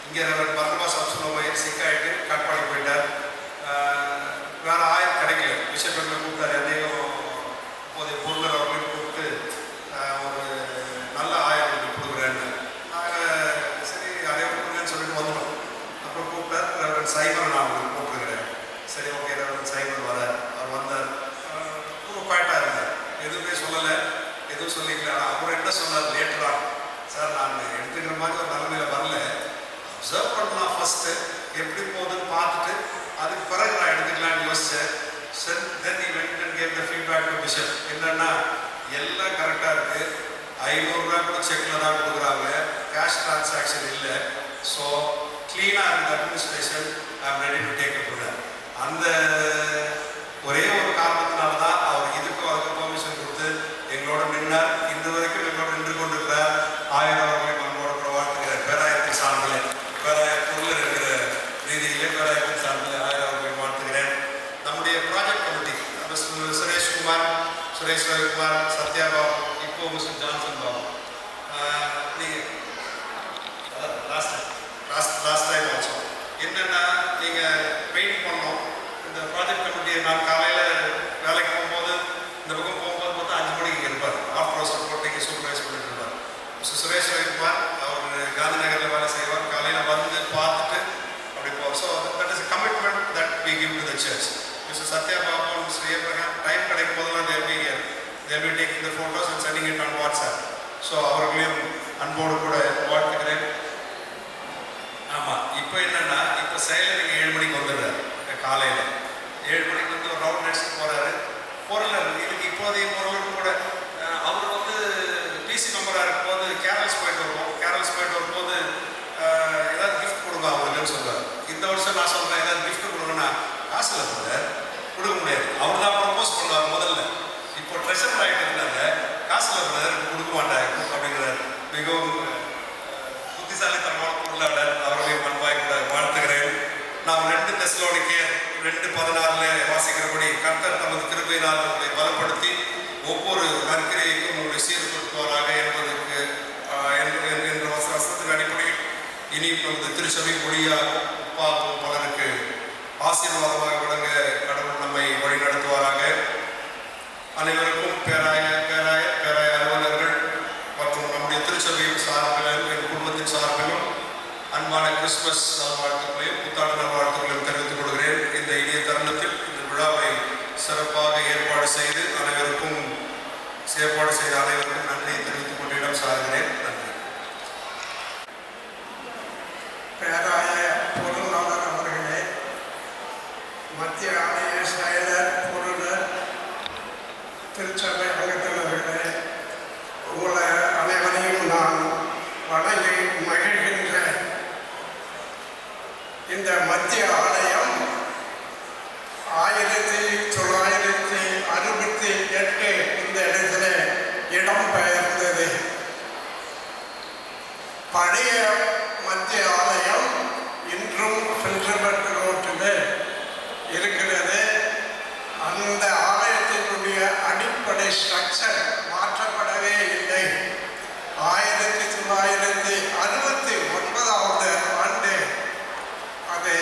இங்கே பர்னபாஸ் அப்சலோமையர் சிக்காயிட்டு காட்பாடி போயிட்டார். வேறு 1000 கிடைக்கல. பிஷப்பை கூப்பிட்டார். என்னையும் இப்போதைய பொருளர் அவர்களையும் கூப்பிட்டு ஒரு நல்ல 1000 கொடுக்குறேன்னு. நாங்கள் சரி அதே கொடுக்குறேன்னு சொல்லிட்டு வந்துட்டோம். அப்புறம் கூப்பிட்டார். ரெவரண்ட் சைமன் நான் உங்களுக்கு கூப்பிட்டுக்கிறேன். சரி ஓகே, ரெவரண்ட் சைமன் வர அவர் வந்தார். ரொம்ப குவாய்ட்டாக இருந்தார், எதுவுமே சொல்லலை, எதுவும் சொல்லிக்கல. ஆனால் அவர் என்ன சொன்னார் லேட்டரா, சார் நான் எடுத்துக்கிற மாதிரி ஒரு நிலைமையில் வரல, அப்சர்வ் பண்ணலாம் ஃபஸ்ட்டு எப்படி போகுதுன்னு பார்த்துட்டு அதுக்கு பிறகு நான் எடுத்துக்கலான்னு யோசித்தேன். Sir then E went and gave the feedback to bishop. என்னென்னா எல்லாம் கரெக்டாக இருக்குது, 500 ரூபா கூட செக்கில் தான் கொடுக்குறாங்க, கேஷ் டிரான்சாக்ஷன் இல்லை. ஸோ க்ளீனாக இருந்த administration I am ready to take up. அந்த ஒரே ஒரு காரணத்தினால தான் அவர் இதுக்கும் அதுக்கு பெர்மிஷன் கொடுத்து எங்களோட நின்றார். இந்த வரைக்கும் எங்களோட நின்று கொண்டிருக்கிறார். 1000 அவர்களை மனோட கூட வாழ்த்துக்கிறார். பேராயத்தின் சார்பில், பேராயத்தில் இருக்கிற ரீதியிலே பேராயத்தின் சார்பில் 1000 அவர்களை வாழ்த்துக்கிறேன். நம்முடைய ப்ராஜெக்ட் கமிட்டி சுரேஷ் ரவிக்குமார், சத்யா பாபு, இப்போ மிஸ்டர் ஜான்சன் பாபு, நீங்கள் லாஸ்ட் டைம் ஆல்சோ என்னென்னா நீங்கள் பெயிண்ட் பண்ணோம். இந்த ப்ராஜெக்ட் கமிட்டியை நான் காலையில் வேலைக்கு போகும்போது இந்த பக்கம் போகும்போது பார்த்தா 5 மணிக்கு இருப்பார். ஆஃப்டர் ஹவர்ஸ் போட்டிக்கு சூப்பர்வைஸ் பண்ணிட்டு இருப்பார். மிஸ்டர் சுரேஷ் ரவிக்குமார் அவர் காந்தி நகரில் வேலை செய்வார். காலையில் வந்து பார்த்துட்டு அப்படி போவார். So that is commitment that we give to the church. Mister Sathya Babu, mister Abraham time கிடைக்கும் போதெல்லாம் they'll be taking the photos and sending it on WhatsApp. So அவர்களையும் அன்போடு கூட வாழ்த்துக்கிறேன். ஆமாம், இப்போ என்னென்னா இப்போ செயலர் நீங்கள் 7 மணிக்கு வந்துடுறாரு. காலையில் 7 மணிக்கு வந்து ஒரு ரவுண்ட் அடிச்சுட்டு போகிறாரு. பொருளர் இதுக்கு இப்போதைய பொருளும் கூட அவர் வந்து பிசி மெம்பராக இருக்கும்போது கேரல்ஸ் போயிட்டு வரும்போது ஏதாவது கிஃப்ட் கொடுங்க அவங்களுக்குன்னு சொல்லுவார். இந்த வருஷம் நான் சொல்கிறேன், ஏதாவது கிஃப்ட் கொடுங்கன்னா காசு இல்லை சார், கொடுக்க முடியாது. அவர் தான் ப்ரப்போஸ் பண்ணுவார் முதல்ல. இப்போ ட்ரெஷர் ஆகிட்டு இருந்தாங்க, காசு இல்லை பிரதர் கொடுக்க மாட்டாங்க அப்படிங்கிறார். மிகவும் புத்திசாலித்தனமான பொருளாளர். அவர்களையும் அன்பாய் கூட வாழ்த்துகிறேன். நாம் 2 தெசலோனிக்கேயர் 2:16 வாசிக்கிறபடி கர்த்தர் தமது கிருபையினால் உங்களை பலப்படுத்தி ஒவ்வொரு நற்கிரியைக்கும் உங்களை சீர்படுத்துவாராக என்பதற்கு என்ற வசனத்தின் அடிப்படையில் இனி நமது திருச்சபை மொழியாகவும் உப்பாகவும் பலருக்கு ஆசீர்வாதமாக விளங்க கடவுள் நம்மை வழிநடத்துவாராக. அனைவருக்கும் பேராய அலுவலர்கள் மற்றும் நம்முடைய திருச்சபையின் சார்பிலும் என் குடும்பத்தின் சார்பிலும் அன்பான கிறிஸ்துமஸ் நல்வாழ்த்துக்களையும் புத்தாண்டு நல்வாழ்த்துக்களையும் தெரிவித்துக் கொள்கிறேன். இந்த இனிய தருணத்தில் இந்த விழாவை சிறப்பாக ஏற்பாடு செய்து செய்து அனைவருக்கும் செயற்பாடு செய்த அனைவருக்கும் நன்றி தெரிவித்துக் கொண்டு இடம் சார்கிறேன். நன்றி. பேராய பொருளாளர் அவர்களே, மத்திய ஆணைய செயலர் பொருளர், திருச்சபை அங்கத்தினர்களே, உங்களை அனைவரையும் நான் வணங்கி மகிழ்கின்றேன். இந்த மத்திய ஆலயம் 1968 இந்த இடத்துல இடம் பெயர்ந்தது. பழைய மத்திய ஆலயம் இன்றும் ஃபில்டர்பர்க் ரோட்டில் இருக்கிறது. அந்த ஆலயத்தினுடைய அடிப்படை ஸ்ட்ரக்சர் மாற்றப்படவே இல்லை. 1969 ஆண்டு அது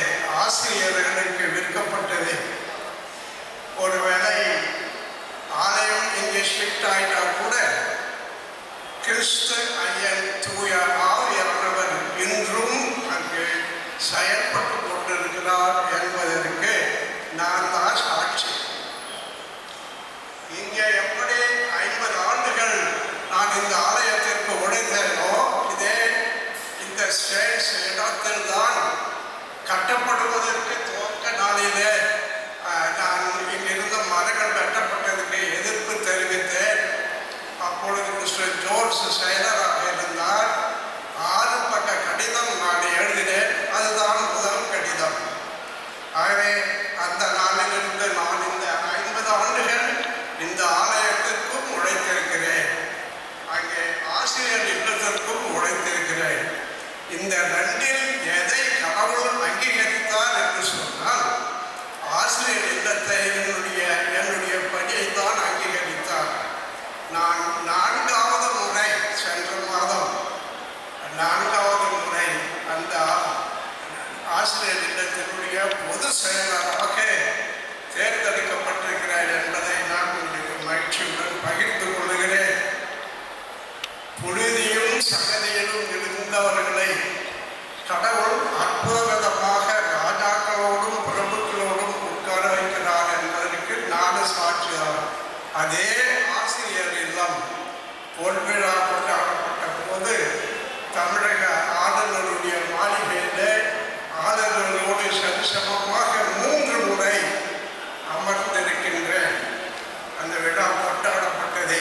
ஆசிரியர்களுக்கு விற்கப்பட்டது. ஒருவேளை ஆலயம் இங்கே ஷிஃப்ட் ஆயிட்டா கூட கிறிஸ்து ஐயன் தூய ஆவியானவர் இன்றும் அங்கு செயல்பட்டு கொண்டிருக்கிறார் என்பதற்கு நான் தான் சாட்சி. இங்கே எப்படி 50 ஆண்டுகள் நான் இந்த ஆலயத்திற்கு உழைத்தேனோ, இதே இந்த ஸ்டேட்ஸ் இடத்தில் தான் கட்டப்படுவதற்கு துவக்க நாளிலே நான் இங்கிருந்த மரங்கள் வெட்டப்பட்டதுக்கு எதிர்ப்பு தெரிவித்தேன். அப்பொழுது மிஸ்டர் ஜோர்ஜ் செயலராக இருந்தார். 6 பக்க கடிதம் நான் எழுதினேன். அதுதான் முதல் கடிதம். ஆகவே அந்த நாளிலிருந்து நான் இந்த 50 ஆண்டுகள் இந்த ஆலயத்திற்கும் உழைத்திருக்கிறேன். அங்கே ஆசிரியர் இல்லத்திற்கும் உழைத்திருக்கிறேன். இந்த ரெண்டில் எதை கடவுள் அங்கீகரித்தார் என்று சொன்னால், ஆசிரியர் இல்லத்தை என்னுடைய பணியை தான் அங்கீகரித்தார். நான் 4வது முறை, சென்ற மாதம் 4வது முறை அந்த ஆசிரியர் இல்லத்தினுடைய பொது செயலராக தேர்ந்தெடுக்கப்பட்டிருக்கிறேன் என்பதை நான் உங்களுக்கு மகிழ்ச்சியுடன் பகிர்ந்து கொள்கிறேன். புழுதியும் சகதியிலும் இருந்தவர்களை கடவுள் அற்புதமாக ராஜாக்களோடும் பிரபுக்களோடும் உட்கார வைக்கிறார் என்பதற்கு நானும் சாட்சிதான். அதே ஆசிரியர் இல்லம் பொன்விழா கொண்டாடப்பட்ட போது தமிழக ஆளுநருடைய மாளிகையிலே ஆளுநர்களோடு சரிசமமாக 3 முறை அமர்ந்திருக்கின்றேன். அந்த விழா கொண்டாடப்பட்டதே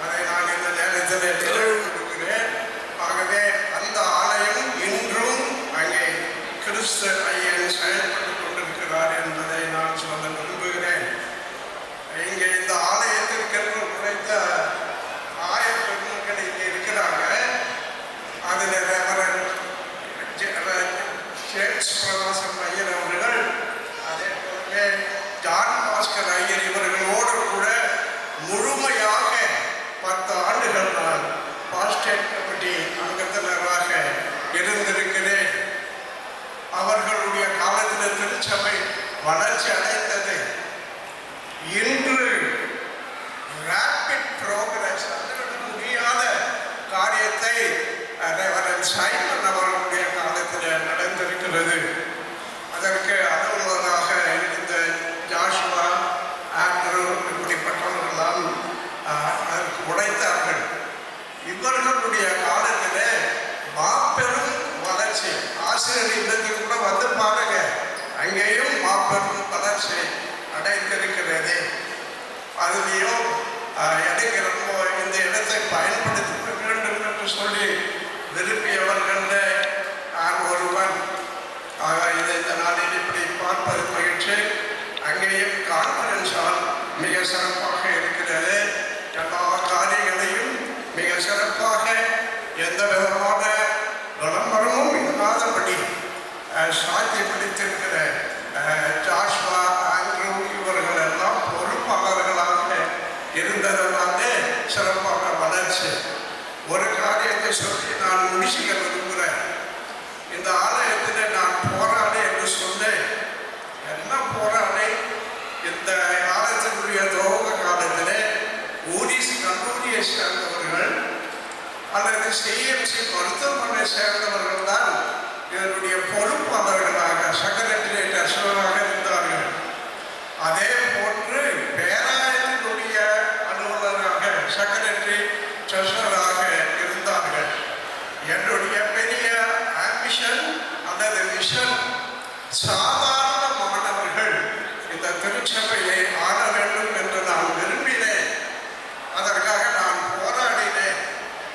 அதை நான் இந்த நேரத்தில் நினைவுபடுத்துகிறேன். ஆகவே அந்த ஆலயம் இன்றும் அங்கே கிறிஸ்து ஐயன் செயல்பட்டு கொண்டிருக்கிறார் என்பதை நான் சொல்ல விரும்புகிறேன். இங்கே இந்த ஆலயத்திற்கென்று உழைத்த ஆயப்பெண்கள் இங்கே இருக்கிறாங்க. அதில் ரெவரண்ட் ஜேம்ஸ் பிரகாசம் ஐயர் அவர்கள், அதே போல ஜான் பாஸ்கர் ஐயர் இவர்களோடு கூட முழுமையாக 10 ஆண்டுகள் நான் பாஸ்டேட் கமிட்டி அங்கத்தினராக இருந்திருக்கிறேன். அவர்களுடைய காலத்தில் திருச்சபை வளர்ச்சி அடைந்தது. இன்று ரேபிட் ப்ரோக்ரஸ், முடியாத காரியத்தை ரெவரண்ட் சைமன் அவர்களுடைய காலத்தில் நடந்திருக்கிறது. அதற்கு அலுவலராக இருந்த ஜாஷுவா, ஆண்ட்ரூ இப்படிப்பட்டவர்களெல்லாம் அதற்கு உழைத்தார்கள். இவர்களுடைய காலத்தில் மாபெரும் வளர்ச்சி. ஆசிரியர் இல்லத்தில் கூட வந்து பாருங்க, அங்கேயும் மாபெரும் வளர்ச்சி அடைந்திருக்கிறது. அதுலேயும் எனக்கு ரொம்ப இந்த இடத்தை பயன்படுத்த வேண்டும் என்று சொல்லி விரும்பியவர்கள் நான் ஒருவன். ஆக இதை இந்த நாளில் இப்படி பார்ப்பது மகிழ்ச்சி. அங்கேயும் கான்ஃபரன்ஸ் ஹால் மிக சிறப்பாக இருக்கிறது. எல்லா காரியங்களையும் மிக சிறப்பாக எந்த விதமான விளம்பரமும் இல்லாதபடி சாத்தியப்படுத்தியிருக்கிற ஜாஷ்வா, ஆண்ட்ரூ இவர்கள் எல்லாம் பொறுப்பாளர்களாக இருந்ததனாலே சிறப்பாக வளர்ச்சி. ஒரு காரியத்தை சொல்லி நான் முடிச்சுக்க விரும்புகிறேன். இந்த ஆலயத்தில் நான் போராடி என்று சொன்னேன். என்ன போராடி? இந்த காலத்தினுடைய துவக்க காலத்தில் ஊரிஸ் கல்லூரியை சேர்ந்தவர்கள் அல்லது சிஎம்சி மருத்துவமனை சேர்ந்தவர்கள் தான் இதனுடைய பொறுப்பாளர்களாக செக்ரட்டரியேட் அசுவராக இருந்தார்கள். அதே போன்று பேராயத்தினுடைய செக்ரட்டரி ட்ரெஷரராக இருந்தார்கள். என்னுடைய பெரிய ஆம்பிஷன் அல்லது விஷன், சாதாரண மாணவர்கள் இந்த திருச்சபையை ஆள வேண்டும் என்று நான் விரும்பினேன். அதற்காக நான் போராடினேன்.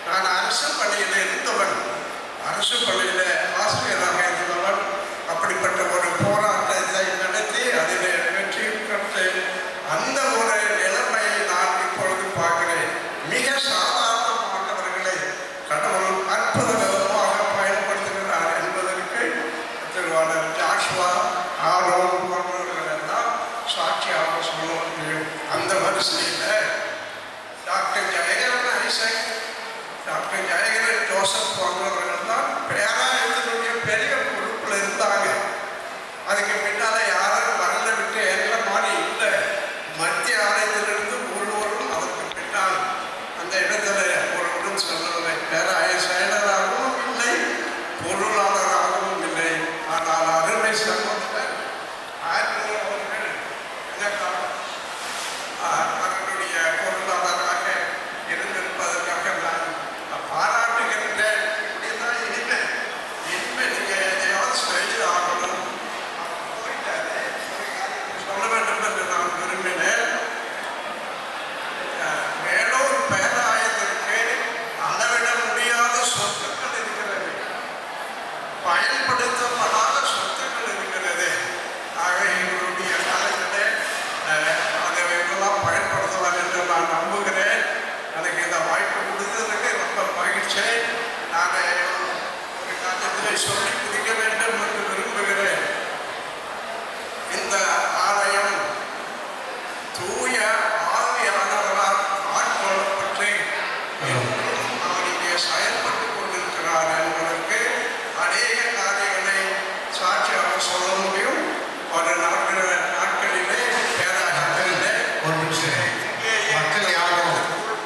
நான் அரசு பள்ளியில் இருந்தவன், அரசு பள்ளியில் ஆசிரியராக இருந்தவன். அப்படிப்பட்ட ஒரு போராட்டத்தை நடத்தி அதிலே வெற்றி பெற்று அந்த ஒரு நிலைமையை நான் இப்பொழுது பார்க்கிறேன். மிக சாதாரணமானவர்களை கடவுள் அற்புத விதமாக பயன்படுத்துகிறார் என்பதற்கு திருவாளர் ஜாஷ்வா ஆரோன் போன்றவர்கள் எல்லாம் சாட்சியாக சொல்ல முடியும். அந்த வரிசையில் doctor Jeyakaran Isaac, doctor Jeyakaran Joseph போன்றவர்கள் தான் பேராயத்தினுடைய பெரிய பொறுப்பில் இருந்தாங்க. அதுக்கு பின்னால் யாரும் வரல விட்டு என்ற மாதிரி இல்லை. மத்திய ஆலயத்திலிருந்து ஒருவரும் அதற்கு பின்னால் அந்த இடத்துல ஒருவரும் சொல்லவில்லை. பேராய செயலராகவும் இல்லை, பொருளாளராகவும் இல்லை. ஆனால் அருமை சகோதரர் ஆண்டனி அவர்கள் அதனுடைய பொருளாளராக இருந்திருப்பதற்காக நான் பாராட்டுகின்றேன். இப்படிதான் இனிமேல் நீங்கள் எதையாவது செய்து ஆகணும் போயிட்டாரு சொல்ல வேண்டும் என்று நான் விரும்பினேன். மேலூர் பேராயத்திற்கு அளவிட முடியாத சொத்துக்கள் இருக்கிறது, பயன்படுத்தப்படாத சொத்துக்கள் இருக்கிறது. ஆக எங்களுடைய காலத்திலே அதையெல்லாம் பயன்படுத்தலாம் என்று நான் நம்புகிறேன். எனக்கு இந்த வாய்ப்பு கொடுத்ததுக்கு ரொம்ப மகிழ்ச்சி. நான் ஒரு காலத்தில் சொல்லி முடிக்க வேண்டும் என்று விரும்புகிறேன். இந்த ஆலயம் தூய ஆவியானவரால் ஆட்கொள்ளப்பட்டு அவர் இங்கே செயல்பட்டு கொண்டிருக்கிறார் என்பதற்கு அநேக காரியங்களை சாட்சியாக சொல்ல முடியும். ஒரு நாட்களிலே பேராயத்திலே ஒரு நிமிஷம், மக்கள் யாரும்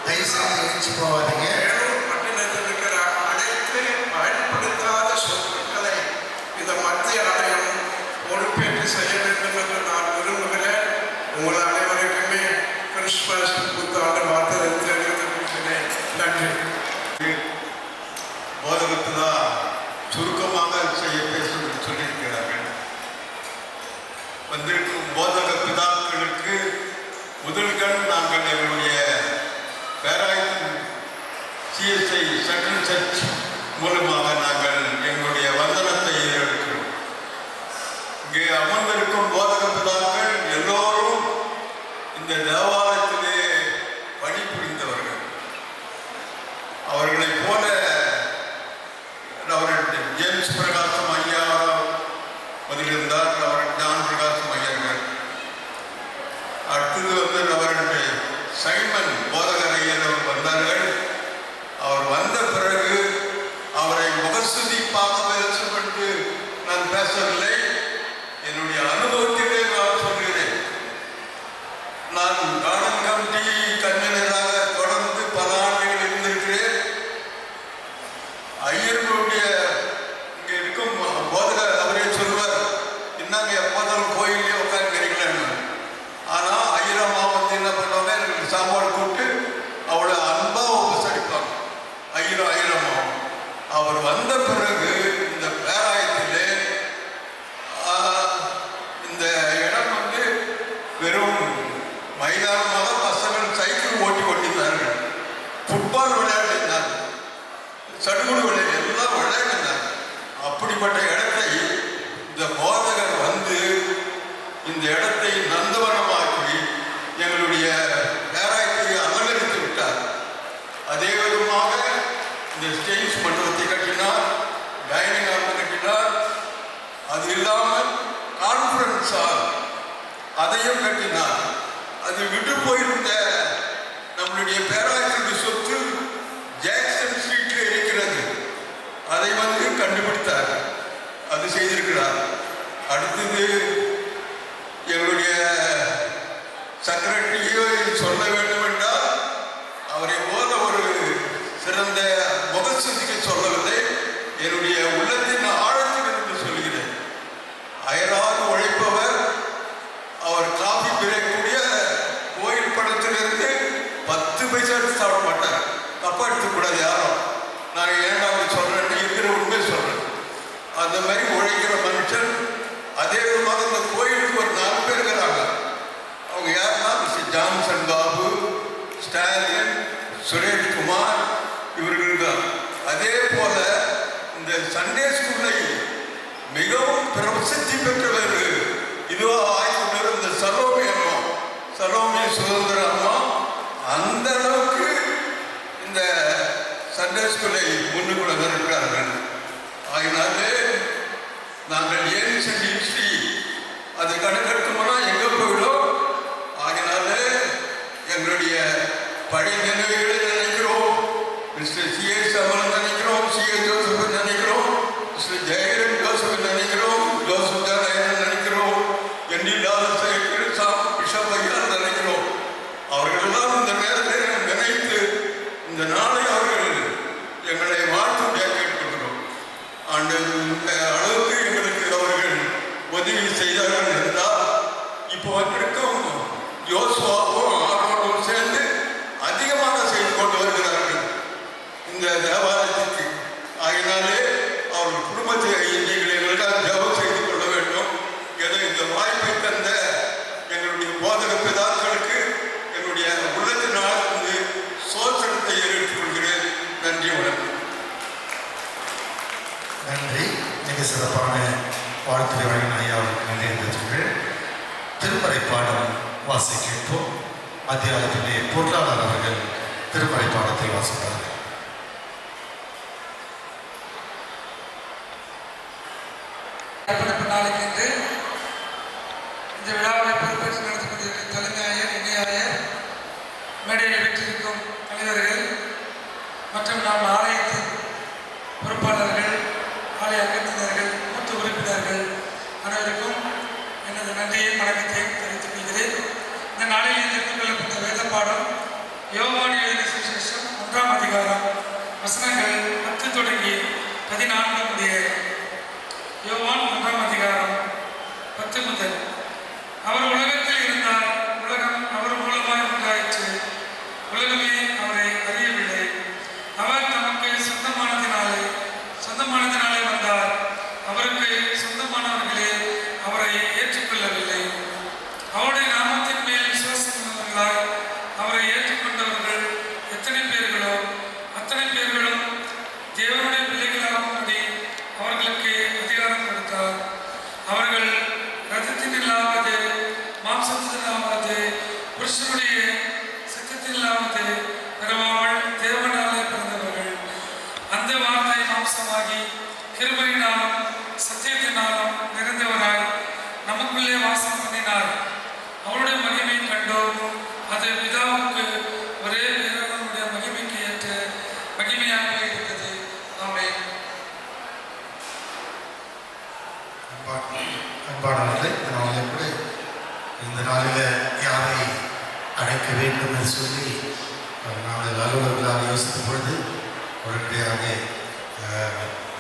தயவுசெய்து எழுச்சி போவாதீங்க. வேலூர் பட்டினத்தில் இருக்கிற அனைத்து பயன்படுத்தாத சொத்துக்களை இந்த மத்திய ஆலயம் பொறுப்பேற்று செய்ய வேண்டும் என்று நான் விரும்புகிறேன். உங்கள் அனைவருக்குமே கிறிஸ்துமஸ் புத்தாண்டு வாழ்த்துக்களை தெரிவித்துக் கொள்கிறேன். நன்றி. போதகத்தில் சுருக்கமாக செய்ய பேசுவது சொல்லியிருக்கிறார்கள். வந்திருக்கும் போதக பிதாக்களுக்கு முதல்கள் நாங்கள் எங்களுடைய பேராயத்தின் சிஎஸ்ஐ சென்ட்ரல் சர்ச் மூலமாக நாங்கள் எங்களுடைய வந்தனத்தை ஏறெடுக்கிறோம். இங்கே அமர்ந்திருக்கும் போதக பிதாக்கள் எல்லோரும் இந்த தேவாலயத்திலே பணிபுரிந்தவர்கள். அவர்களைப் போல அவர்கள் ஜேம்ஸ் பிரகாசம் ஐயா பதிலிருந்தார். அவர் ஜான் பிரகாசம் ஐயர்கள். அடுத்தது அவர்களுடைய சைமன் போதகர் ஐயர் அவர் வந்தார்கள். அவர் வந்த பிறகு அவரை முகஸ்துதிப்பாக பேசப்பட்டு நான் பேசவில்லை. என்னுடைய அனுபவத்திலே நான் சொல்கிறேன். நான் கார்டன் கமிட்டி கன்வீனராக தொடர்ந்து பல ஆண்டுகள் இருந்திருக்கிறேன். ஐயர்களுடைய இங்கே இருக்கும் போதகர் அவரே சொல்வார், என்னங்க எப்போதும் கோயிலே உட்காந்துக்கிறீங்களேன்னு. ஆனால் ஐயரம்மா வந்து என்ன பண்ணுவாங்க, எனக்கு சாப்பாடு கூப்பிட்டு அவளை அன்பாக உபசரிப்பாங்க. ஐயரம்மா அவர் வந்த பிறகு இந்த பேராயத்திலே இந்த இடம் வெறும் மைதானமாக பசங்கள் சைக்கிள் ஓட்டி கொண்டிருந்தார்கள், ஃபுட்பால் விளையாடினார்கள், சடுகுடு விளையாடு எல்லாம் விளையாடினார்கள். அப்படிப்பட்ட இடத்தை இந்த போதகர் வந்து இந்த இடத்தை நந்தவனமாக்கி எங்களுடைய பேராயத்தை அலங்கரித்து விட்டார். அதே விதமாக இந்த ஸ்டேஜ் மண்டபத்தை கட்டினார், டைனிங் ஹால் கட்டினார். அது இல்லாமல் கான்ஃபரன்ஸ் ஹால் அதையும் கட்டினார். அது விட்டு போயிருந்த நம்மளுடைய பேராயத்தினுடைய சொத்து ஜாக்சன் ஸ்ட்ரீட்டில் இருக்கிறது. அதை வந்து கண்டுபிடித்தார், அது செய்திருக்கிறார். அடுத்தது எங்களுடைய செக்ரட்டரியோ சொல்ல வேண்டும் என்றால் அவரை போல ஒரு சிறந்த முகஸ்துதிக்கு சொல்லவில்லை. என்னுடைய உள்ளத்தின் ஆழத்தில் இருந்து சொல்கிறேன். அயராது உழைப்பவர். அவர் காஃபி பிறக்கூடிய கோயில் படத்தை பைசா எடுத்து சாப்பிட மாட்டார். தப்பாக எடுத்துக்கூடாது யாரும். நான் ஏன்டா அப்படி சொல்கிறேன்னு இருக்கிற உண்மை சொல்கிறேன். அந்த மாதிரி உழைக்கிற மனுஷன். அதே விதமாக இந்த கோயிலுக்கு ஒரு 4 பேர் இருக்கிறாங்க. அவங்க யாருன்னா மிஸ்டர் ஜான்சன் பாபு, ஸ்டாலின், சுரேஷ்குமார், இவர்கள் தான். அதே போல இந்த சண்டே ஸ்கூலை மிகவும் பிரசித்தி பெற்றவர் இதுவாக ஆய்வுள்ள இந்த சலோமி அம்மா, சலோமி சுதந்திர அம்மா அந்த அளவுக்கு இந்த சண்டே ஸ்கூலை முன்னுக்குள்ள இருக்கிறார்கள். ஆகினாலே நாங்கள் ஏன் சொல்லி ஹிஸ்ட்ரி அது கணக்கெடுத்தோம்னா எங்கே போயிடும். ஆகினாலே எங்களுடைய பழைய நினைவுகளை நினைக்கிறோம். Mister C.S. அமரன் நினைக்கிறோம், C.S. ஜோசப் நினைக்கிறோம், மிஸ்டர் ஜெயகிரன் ஜோசப் நினைக்கிறோம், ஜோசப் ஜானகன் நினைக்கிறோம், N.D. லாரன்ஸ் பிஷப் ஐயா நினைக்கிறோம். அவர்களெல்லாம் இந்த நேரத்தில் நினைத்து இந்த நாளை அவர்கள் எங்களை வாழ்த்து கேட்கிறோம். அந்த அளவுக்கு எங்களுக்கு அவர்கள் உதவி செய்தார்கள் என்றால் இப்போ வந்திருக்கும் யோசுவாவும் ஆரோனும் சேர்ந்து அதிகமாக செய்து கொண்டு வருகிறார்கள் இந்த தேவாலயத்திற்கு. ஆகினாலே அவர்கள் குடும்பத்தை நீங்கள் எங்களுக்காக ஜெபம் செய்து கொள்ள வேண்டும். ஏதோ இந்த வாய்ப்பை தந்த எங்களுடைய போதக பிதாக்களுக்கு என்னுடைய உள்ளத்தினால் இருந்து சோதனத்தை ஏற்றுக் கொள்கிறேன். நன்றி, வணக்கம். நன்றி. மிக சிறப்பான வாழ்த்துறை வழங்கின ஐயா அவருக்கு நன்றி தெரிவித்துங்கள். திருமறை பாடம் வாசி கேட்போம். மத்தியாலயத்திலே பொருளாளர் அவர்கள் திருமறை பாடத்தை வாசிப்பார்கள். நாளைக்கு இந்த விழாவை பொறுப்பேற்று நடத்தி கொண்டிருக்கும் தலைமை ஆயர், இணை ஆயர், மேடையில் வீட்டிற்கும் தலைவர்கள் மற்றும் நாம் ஆலயத்தின் பொறுப்பாளர்கள், ஆலய அங்கத்தினர்கள், மூத்த உறுப்பினர்கள் அனைவருக்கும் எனது நன்றியையும் வணக்கத்தையும் தெரிவித்துக் கொள்கிறேன். இந்த நாளில் எடுத்துக் கொள்ளப்பட்ட வேத பாடம் யோவான் எழுதின சுவிசேஷம் 1ஆம் அதிகாரம் வசனங்கள் 10 தொடங்கி 14 முடிய. யோவான் 1ஆம் அதிகாரம் 10 முதல். அவர் உலகத்தில் இருந்தார், உலகம் அவர் மூலமாய் உண்டாயிற்று, உலகமே அவரை அறியவில்லை. அவர் தமக்கு சொந்தமானதினாலே வந்தார், அவருக்கு சொந்தமானவர்களே அவரை ஏற்றுக்கொள்ளவில்லை. அவருடைய நாமத்தின் மேல் விசுவாசமானவர்களாய் அவரை ஏற்றுக்கொண்டவர்கள் எத்தனை பேர்களோ அத்தனை பேர்களும் தேவனுடைய பிள்ளைகளாகும்படி அவர்களுக்கு அதிகாரம் கொடுத்தார். அவர்கள் இரத்தத்தினிலாவது, மாம்சத்தினிலாவது, புருஷனுடைய சித்தத்தினிலாவது பிறவாமல் தேவனாலே பிறந்தவர்கள். அந்த வார்த்தை மாம்சமாகி கிருபையினாலும் சத்தியத்தினாலும் நிறைந்தவராய் நமக்குள்ளே வாசம் பண்ணினார். அவருடைய மகிமை கண்டோம். அது பிதாவுக்கு ஒரே பேரனுடைய மகிமைக்கு ஏற்ற மகிமையாக இருக்கிறது. ஆமென். அன்பானவர்களே, நாளை கூட இந்த நாளில் யாரை அழைக்க வேண்டும் என்று சொல்லி நாங்கள் அலுவலர்களாக யோசித்த பொழுது உடனடியாக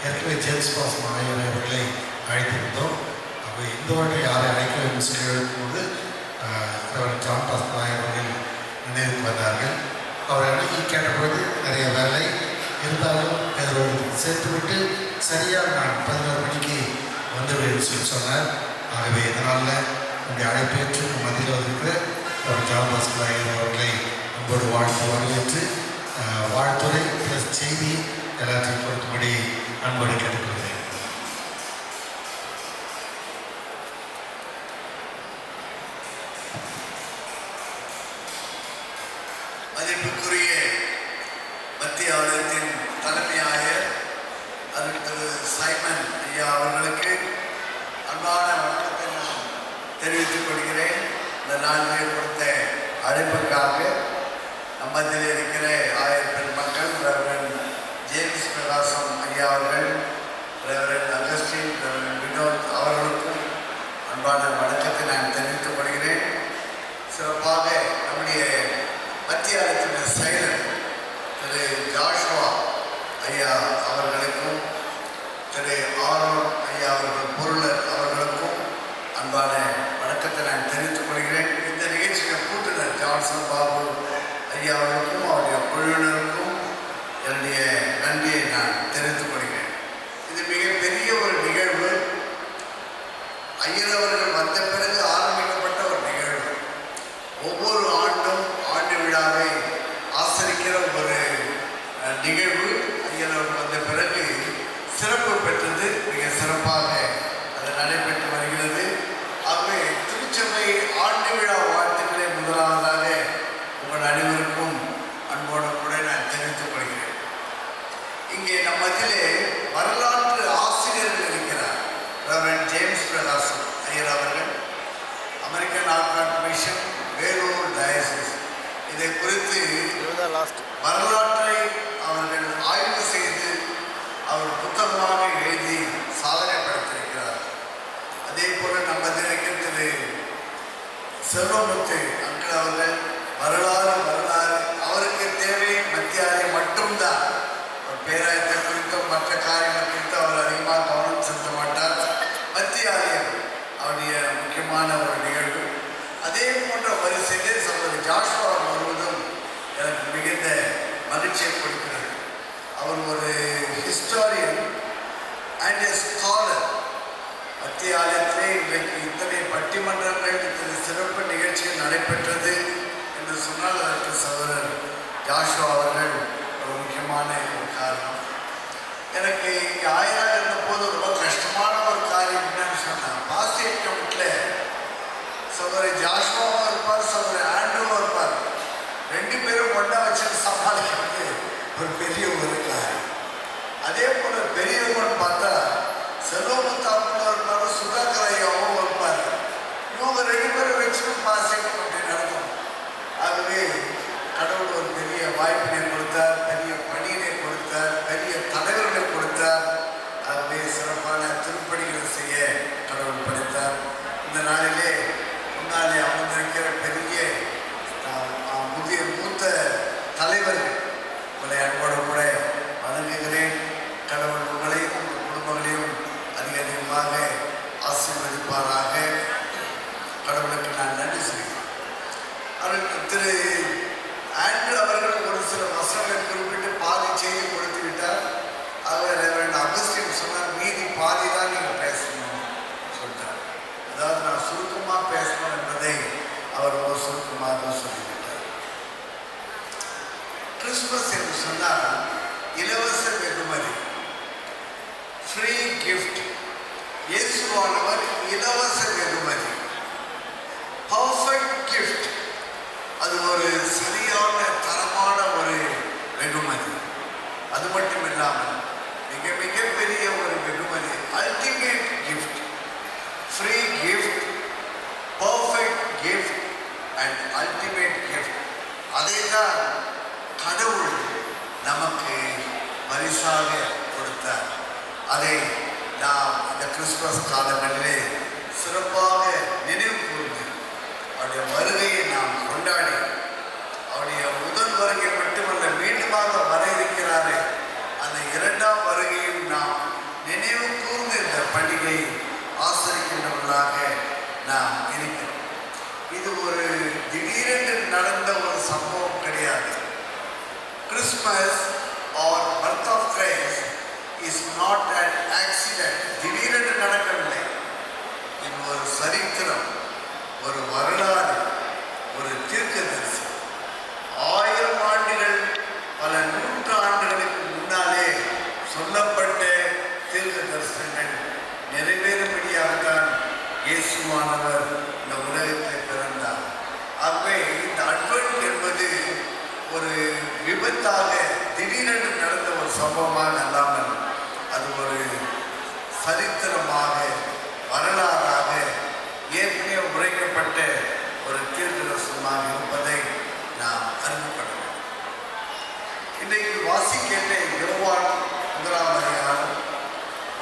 ஏற்கனவே ஜேம்ஸ் பாஸ் மாணவர் அவர்களை அழைத்திருந்தோம். அப்போ இந்த வருடம் யாரை அழைக்க வேண்டும் சொல்லி எழுதும்போது ஜான் பாஸ் நாயர் அவர்கள் நினைவுக்கு வந்தார்கள். அவரை அணுகி கேட்டபொழுது நிறைய வேலை இருந்தாலும் எதிரோடு சேர்த்துவிட்டு சரியாக நான் 11 மணிக்கு வந்துவிடுவேன் சொல்லி சொன்னார். ஆகவே இதனால் உங்களுடைய அழைப்பேற்று மத்தியில் இருக்கிற ஜான் பாஸ் நாயர் அவர்களை அன்போடு வாழ்த்து வரவேற்று வாழ்த்துறை ப்ளஸ் செய்தி எல்லாத்தையும் கொடுக்கும்படி அன்போடு கேட்டுக்கொள்கிறேன். மதிப்புக்குரிய மத்திய ஆலயத்தின் தலைமை ஆயர் திரு சைமன் ஐயா அவர்களுக்கு அன்பான வணக்கத்தை நான் தெரிவித்துக் கொள்கிறேன். இந்த நாளிலே கொடுத்த அழைப்புக்காக நம்மத்தில் இருக்கிற ஆயர் பெருமக்கள், ரெவரன் ஜேம்ஸ் பிரகாசம் ஐயா அவர்கள், ரெவரன் அகஸ்டின், ரெவரன் வினோத் அவர்களுக்கும் அன்பான வணக்கத்தை நான் தெரிவித்துக் கொள்கிறேன். சிறப்பாக நம்முடைய மத்திய ஆலயத்தின் செயலர் திரு ஜாஷுவா ஐயா அவர்களுக்கும், திரு ஆரோன் ஐயா அவர்கள் பொருளர் அவர்களுக்கும் அன்பான வணக்கத்தை நான் தெரிவித்துக் கொள்கிறேன். இந்த நிகழ்ச்சியை கூட்டுனர் ஜான்சன் பாபு ஐயா அவர்களுக்கும் இதை குறித்து வரலாற்றை அவர்கள் ஆய்வு செய்து அவர் புத்தகமாக எழுதி சாதனை படைத்திருக்கிறார். அதே போல நம்ம திரு செல்வமுத்து அங்கிள் அவர்கள் வரலாறு அவருக்கு தேவை மத்தியாரை மட்டும்தான். பேராயத்தை குறித்தும் மற்ற காரியங்கள் குறித்து அவர் அதிகமாக கவனம் செலுத்த மாட்டார். மத்திய ஆலயம் அவருடைய முக்கியமான ஒரு நிகழ்வு. அதே போன்ற வரிசையிலே சகோதரர் ஜாஷுவா வருவதும் எனக்கு மிகுந்த மகிழ்ச்சியை கொடுக்கிறது. அவர் ஒரு ஹிஸ்டாரியன் அண்ட் எ ஸ்காலர். மத்திய ஆலயத்திலே இன்றைக்கு இத்தனை பட்டிமன்றங்கள் இத்தனை சிறப்பு நிகழ்ச்சிகள் நடைபெற்றது என்று சொன்னால் அதற்கு சகோதரர் ஜாஷுவா அவர்கள் ஒரு முக்கியமான ஒரு காரணம். எனக்கு இங்கே ஆயராக இருந்த போது ரொம்ப கஷ்டமான ஒரு காரியம் என்னன்னு சொன்னான். பாஸ்டேட் கமிட்டியில் சகோதரர் ஜாஷுவாவும் இருப்பார், சகோதரர் ஆண்ட்ரூவும் இருப்பார். 2 பேரும் ஒன்றா வச்சு சமாளிக்கிறது ஒரு பெரிய ஒரு காரியம். அதே போல பெரியவங்கன்னு பார்த்தா செல்வமுத்தாவும் இருப்பார், சுதாகர் ஐயாவும் இருப்பார். இவங்க 2 பேரும் வச்சு பாஸ்டேட் கமிட்டி நடக்கும். ஆகவே கடவுள் ஒரு பெரிய வாய்ப்பினை கொடுத்தார், பெரிய பணியினை கொடுத்தார், பெரிய தலைவர்களை கொடுத்தார். ஆகவே சிறப்பான திருப்பணிகளை செய்ய கடவுள் படைத்தார். இந்த நாளிலே முன்னாலே அமர்ந்திருக்கிற பெரிய மூத்த தலைவர்கள் உங்களை அன்போடு கூட வணங்குகிறேன். கடவுள் உங்களையும் உங்கள் குடும்பங்களையும் அதிகமாக ஆசீர்வதிப்பாராக. கடவுளுக்கு நான் நன்றி செய்கிறேன். அவருக்கு திரு ஆண்ட்ரூ அவர்கள் ஒரு சில வசனங்களை குறிப்பிட்டு பாதி செய்தி கொடுத்து விட்டார். அவர் ரெவரண்ட் அகஸ்டின் சொன்னார், மீதி பாதி தான் நீங்கள் பேசணும் சொல்லிட்டார். அதாவது நான் சுருக்கமாக பேசணும் என்பதை அவர் ஒரு சுருக்கமாக சொல்லிவிட்டார். கிறிஸ்துமஸ் என்று சொன்னால் இலவச வெகுமதி, ஃப்ரீ கிஃப்ட். இயேசுவானவர் இலவச வெகுமதி, பர்ஃபெக்ட் கிஃப்ட். அது ஒரு சரியான தரமான ஒரு வெகுமதி. அது மட்டும் இல்லாமல் மிகப்பெரிய ஒரு வெகுமதி, ultimate gift, free gift, perfect gift and ultimate gift. அதை தான் கடவுள் நமக்கு பரிசாக கொடுத்தார். அதை நாம் இந்த கிறிஸ்துமஸ் காலங்களிலே சிறப்பாக நினைவு கூர்ந்து அவருடைய வருகையை நாம் கொண்டாடி, அவருடைய முதல் வருகை மட்டுமல்ல மீண்டுமாக வர இருக்கிறாரே அந்த 2ஆம் வருகையும் நாம் நினைவு கூர்ந்து இந்த பண்டிகையை ஆசரிக்கின்றவர்களாக நாம் இருக்கிறோம். இது ஒரு திடீரென்று நடந்த ஒரு சம்பவம் கிடையாது. Christmas or birth of Christ is not an accident. திடீரென்று நடக்கவில்லை. இது ஒரு சரித்திரம், ஒரு வரலாறு, ஒரு தீர்க்கதரிசி. 1000 ஆண்டுகள் பல 100 ஆண்டுகளுக்கு முன்னாலே சொல்லப்பட்ட தீர்க்க தரிசனங்கள் நிறைவேறும்படியாகத்தான் இயேசுவானவர் இந்த உலகத்தில் பிறந்தார். ஆகவே இந்த அட்வென்ட் என்பது ஒரு விபத்தாக திடீரென்று நடந்த ஒரு சம்பவமாக அல்லாமல் அது ஒரு சரித்திரமாக வரலாறாக ஏற்கனவே உரைக்கப்பட்ட ஒரு தீர்க்கதரிசனமாக இருப்பதை நாம் அறிந்துகொள்ள வேண்டும். இன்றைக்கு வாசிக்கின்ற யோவான் 1ஆம் அதிகாரம்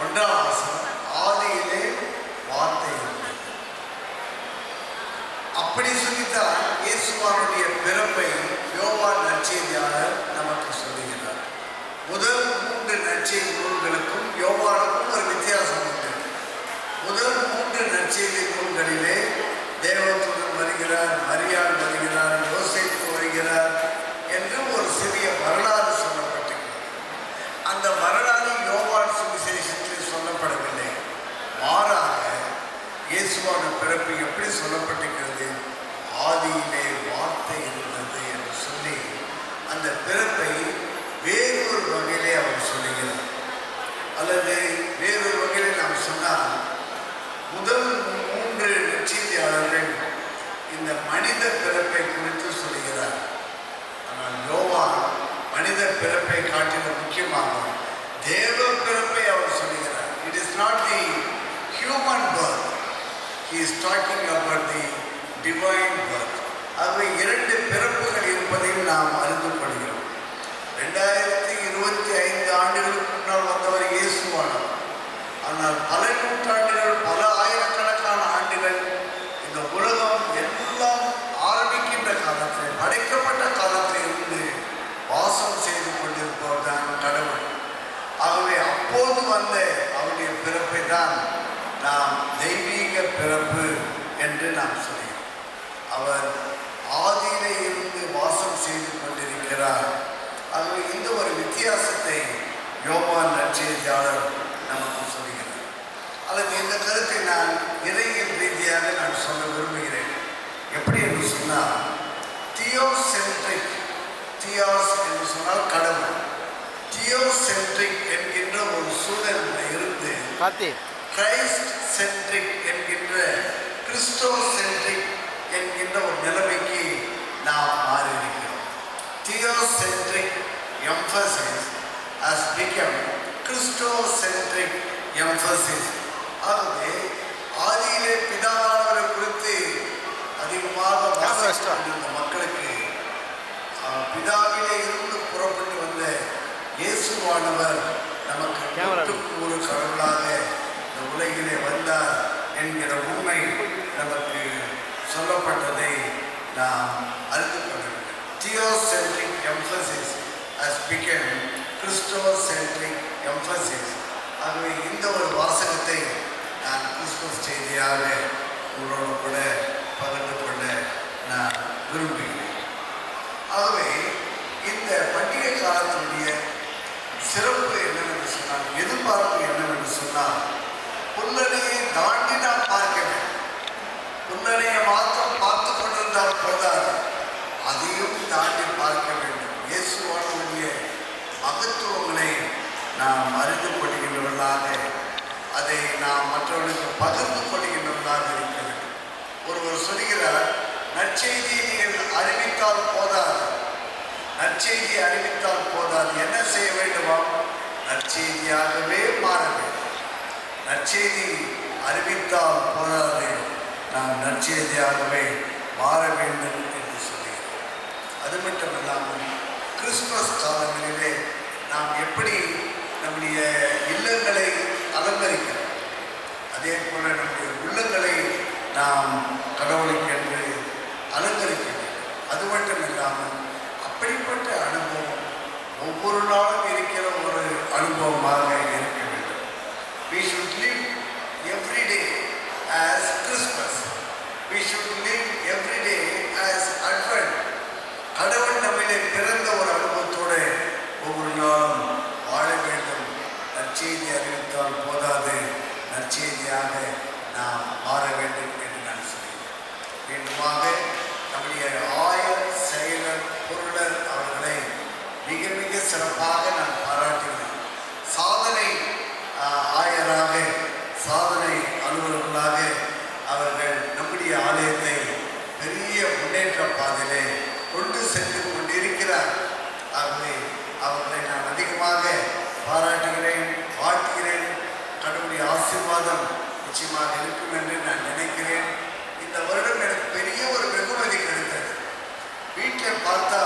1ஆம் வசனம், ஆதியிலே வார்த்தை இருந்தது. அப்படி சொல்லித்தான் இயேசுவானுடைய பிறப்பை யோவான் நற்செய்தியாளர் நமக்கு சொல்லுகிறார். முதல் 3 நற்செய்தி நூல்களுக்கும் யோவானுக்கும் ஒரு வித்தியாசம் உண்டு. முதல் 3 நற்செய்தி நூல்களிலே தேவதூதன் வருகிறார், மரியாள் வருகிறார், யோசேப்பு வருகிறார் என்று ஒரு சிறிய வரலாறு சொல்லப்பட்டிருக்கிறது. அந்த வரலாறு யோவான் சுவிசேஷத்தில் சொல்லப்படவில்லை. மாறாக இயேசுவான பிறப்பு எப்படி சொல்லப்பட்டிருக்கிறது? ஆதியிலே வார்த்தை இருந்தது என்று சொல்லி அந்த பிறப்பை வேறொரு வகையிலே அவர் சொல்லுகிறார். அல்லது வேறொரு வகையிலே நாம் சொன்னால் முதல் 3 நற்செய்தியாளர்கள் இந்த மனித பிறப்பை குறித்து சொல்லுகிறார். ஆனால் யோவான் மனித பிறப்பை காட்டிலும் முக்கியமாக தேவ பிறப்பை அவர் சொல்லுகிறார். It is not the human birth, he is talking about the divine birth. ஆகவே 2 பிறப்புகள் இருப்பதை நாம் அறிந்து கொள்கிறோம். 2025 ஆண்டுகளுக்கு முன்னால் வந்தவர் இயேசுவானவர். ஆனால் பல நூற்றாண்டுகள், பல ஆயிரக்கணக்கான ஆண்டுகள் இந்த உலகம் எல்லாம் ஆரம்பிக்கின்ற காலத்தில், படைக்கப்பட்ட காலத்தில் இருந்து வாசம் செய்து கொண்டிருப்பவர் தான் கடவுள். ஆகவே அப்போது வந்த அவருடைய பிறப்பை தான் நாம் தெய்வீக பிறப்பு என்று நாம் சொல்கிறோம். அவர் ஆதியிலே இருந்து வாசம் செய்து கொண்டிருக்கிறார். ஆகவே இந்த ஒரு வித்தியாசத்தை யோவான் நற்செய்தியாளர் நமக்கு சொல்கிறார். அல்லது இந்த கருத்தை நான் இறையியல் ரீதியாக நான் சொல்ல விரும்புகிறேன். எப்படி என்று சொன்னால், தியோசென்ட்ரிக், தியாஸ் என்று சொன்னால் கடவுள், தியோசென்ட்ரிக் என்கின்ற ஒரு சூழலில் இருந்து கிரைஸ்ட் சென்ட்ரிக் என்கின்ற, கிறிஸ்டோசென்ட்ரிக் என்கின்ற ஒரு நிலைமைக்கு நாம் மாறியிருக்கிறோம். தியோசென்ட்ரிக் emphasis has become Christocentric emphasis. ஆகவே ஆதியிலே பிதாவானவரை குறித்து அதிகமாக வாசிக்கின்ற மக்களுக்கு பிதாவிலே இருந்து புறப்பட்டு வந்த இயேசுவானவர் நமக்கு ஒரு கடவுளாக இந்த உலகிலே வந்தார் என்கிற உண்மை நமக்கு சொல்லப்பட்டதை நாம் அறிந்து கொள்ள வேண்டும். Theocentric emphasis has become Christocentric emphasis. ஆகவே இந்த ஒரு வாசகத்தை நான் கிறிஸ்துமஸ் செய்தியாக உங்களோடு கூட பகிர்ந்து கொள்ள நான் விரும்புகிறேன். ஆகவே இந்த பண்டிகை காலத்தினுடைய சிறப்பு என்னவென்று சொன்னால், எதிர்பார்ப்பு என்னவென்று சொன்னால், புல்லனையை தாண்டி நாம் பார்க்க வேண்டும். புல்லனையை மாத்திரம் பார்த்து கொண்டிருந்தால் போதாது, அதையும் தாண்டி பார்க்க வேண்டும். இயேசுவானுடைய மகத்துவங்களை நாம் அறிந்து கொள்கின்றவர்களாக, அதை நாம் மற்றவர்களுக்கு பகிர்ந்து கொள்கின்றவர்களாக இருக்க வேண்டும். ஒருவர் சொல்கிறார், நற்செய்தியை நீங்கள் அறிவித்தால் போதாது, நற்செய்தியை அறிவித்தால் போதாது, என்ன செய்ய வேண்டுமா? நற்செய்தியாகவே மாற வேண்டும். நற்செய்தி அறிவித்தால் போதாது, நாம் நற்செய்தியாகவே மாற வேண்டும் என்று சொல்கிறோம். அது மட்டுமல்லாமல் கிறிஸ்துமஸ் காலங்களிலே நாம் எப்படி நம்முடைய இல்லங்களை அலங்கரிக்கிறோம், அதே போல நம்முடைய உள்ளங்களை நாம் கடவுளுக்கென்று அலங்கரிக்க வேண்டும். அது மட்டும் இல்லாமல் அப்படிப்பட்ட அனுபவம் ஒவ்வொரு நாளும் இருக்கிற ஒரு அனுபவமாக இருக்க வேண்டும். We should live every day as Christmas. We should live every day as Advent. கடவுள் நம்மிலே பிறந்த ஒரு அனுபவத்தோடு ஒவ்வொரு நாளும் வாழ வேண்டும். நற்செய்தி அறிவித்தால் போதாது, நற்செய்தியாக நாம் மாற வேண்டும் என்று நான் சொல்கிறேன். மீண்டுமாக நம்முடைய ஆயர், செயலர், பொருளர் அவர்களை மிக மிக சிறப்பாக நான் பாராட்டுகிறேன். சாதனை ஆயராக, சாதனை அலுவலர்களாக அவர்கள் நம்முடைய ஆலயத்தை பெரிய முன்னேற்ற பாதையிலே கொண்டு சென்று கொண்டிருக்கிறார். ஆகவே அவர்களை நான் அதிகமாக பாராட்டுகிறேன், வாழ்த்துகிறேன். கடவுளுடைய ஆசீர்வாதம் நிச்சயமாக இருக்கும் என்று நான் நினைக்கிறேன். இந்த வருடம் எனக்கு பெரிய ஒரு வெகுமதி கிடைத்தது. வீட்டில் பார்த்தா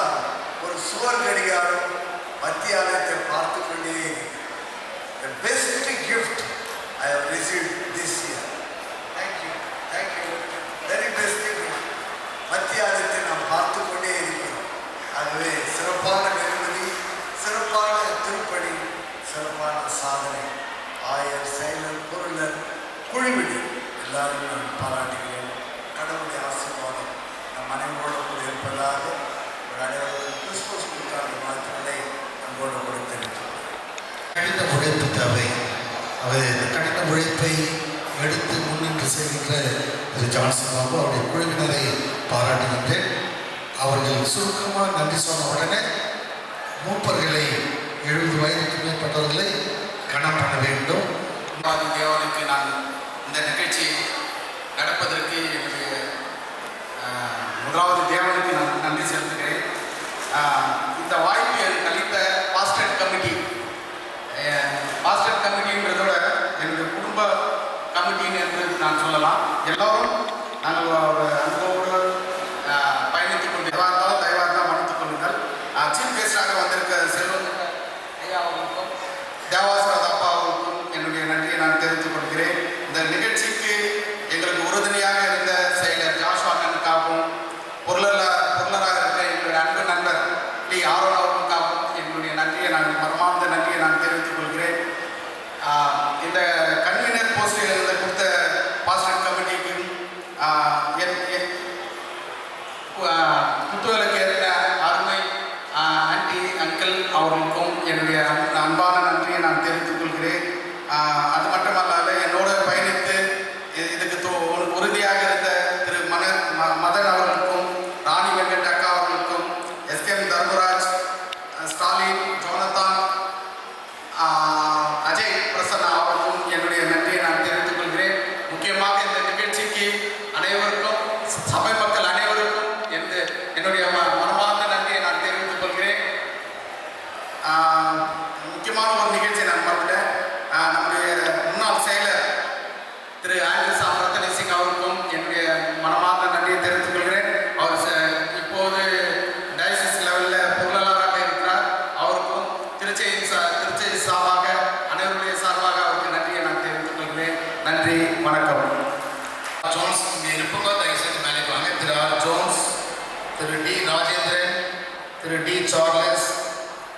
ஒரு சுவர் கடிகாரம் மத்திய ஆலயத்தை பார்த்து கொண்டே the best gift I have received this year. Thank you, thank you. Very best gift. மத்திய ஆலயத்தை நாம் பார்த்து கொண்டே இருக்கிறோம். ஆகவே சிறப்பான வெகுமதி, சிறப்பான திருப்பணி, சிறப்பான சாதனை. ஆயர், செயலர், பொருளர், குழுவினர் எல்லாரும் நான் பாராட்டுகிறேன். கடவுளுடைய ஆசீர்வாதம் நம் அனைவரோடு கூட இருப்பதாக ஒரு அனைவருக்கும் கிறிஸ்துமஸ் புத்தாண்டு வாழ்த்துக்களை நம்மோடு கொடுத்திருக்கிறோம். கடின உழைப்பு தேவை. அவர் இந்த கடின உழைப்பை எடுத்து முன்னின்று செய்கின்ற திரு ஜான்சன் பாபு அவருடைய குழுவினரை பாராட்டுகின்றேன். அவர்கள் சுருக்கமாக நன்றி சொன்ன உடனே மூப்பர்களை 70 வயதுக்கு மேற்பட்டவர்களை கணம் பண்ண வேண்டும். தேவனுக்கு நான் இந்த நிகழ்ச்சி நடப்பதற்கு என்னுடைய முதலாவது தேவனுக்கு நான் நன்றி செலுத்துகிறேன். இந்த வாய்ப்பு எனக்கு அளித்த பாஸ்டர் கமிட்டி, பாஸ்டர் கமிட்டின்றதோட என்னுடைய குடும்ப கமிட்டின்னு என்று நான் சொல்லலாம். எல்லோரும் நாங்கள் அனுபவோடு பயணித்துக் கொண்டு தயவாக இருந்தால் மன்னித்துக் கொள்ளுங்கள். ஆரோன் அவர்களுக்காகவும் என்னுடைய நன்றியை மனமார்ந்த நன்றியை நான் தெரிவித்துக் கொள்கிறேன். இந்த கன்வீனர் போஸ்டில் இருந்த கொடுத்த பாஸ்டர் கமிட்டிக்கும் புத்துவலுக்கு ஏற்ற அருமை ஆன்டி அங்கிள் அவர்களுக்கும் என்னுடைய அன்பான நன்றியை நான் தெரிவித்துக் கொள்கிறேன். அது மட்டுமல்லாது என்னோட பயணித்து இதுக்கு உறுதியாக இருந்த திரு மதன் அவர்களுக்கும், ராணி வெங்கட் அக்கா அவர்களுக்கும், எஸ்கேஎம் தர்மராஜ், ஸ்டாலின், ஜோனத்தான், அஜய் பிரசன்னா அவர்களுக்கும் என்னுடைய நன்றியை நான் தெரிவித்துக் கொள்கிறேன். முக்கியமாக இந்த நிகழ்ச்சிக்கு அனைவருக்கும், சபை மக்கள் அனைவருக்கும் என்னுடைய மனமார்ந்த நன்றியை நான் தெரிவித்துக் கொள்கிறேன். முக்கியமான ஒரு நிகழ்ச்சியை நான் பார்த்துட்டேன். நம்முடைய முன்னாள் செயலர் திரு ஆங்கிள் சாமரத்தனி சிங் அவருக்கும் என்னுடைய மனமார்ந்த நன்றியை தெரிவித்துக் கொள்கிறேன். அவர் இப்போது டயசிஸ் லெவலில் பொருளாளராக இருக்கிறார். அவருக்கும் திருச்சி சார்பாக, அனைவருடைய சார்பாக அவருக்கு நன்றியை நான் தெரிவித்துக் கொள்கிறேன். நன்றி, வணக்கம். ஜோன்ஸ் இங்கே இருப்பவங்க தயவுசெய்து மேலே வாங்க. திரு ஆர் ஜோன்ஸ், திரு டி ராஜேந்திரன், திரு டி சார்லஸ்,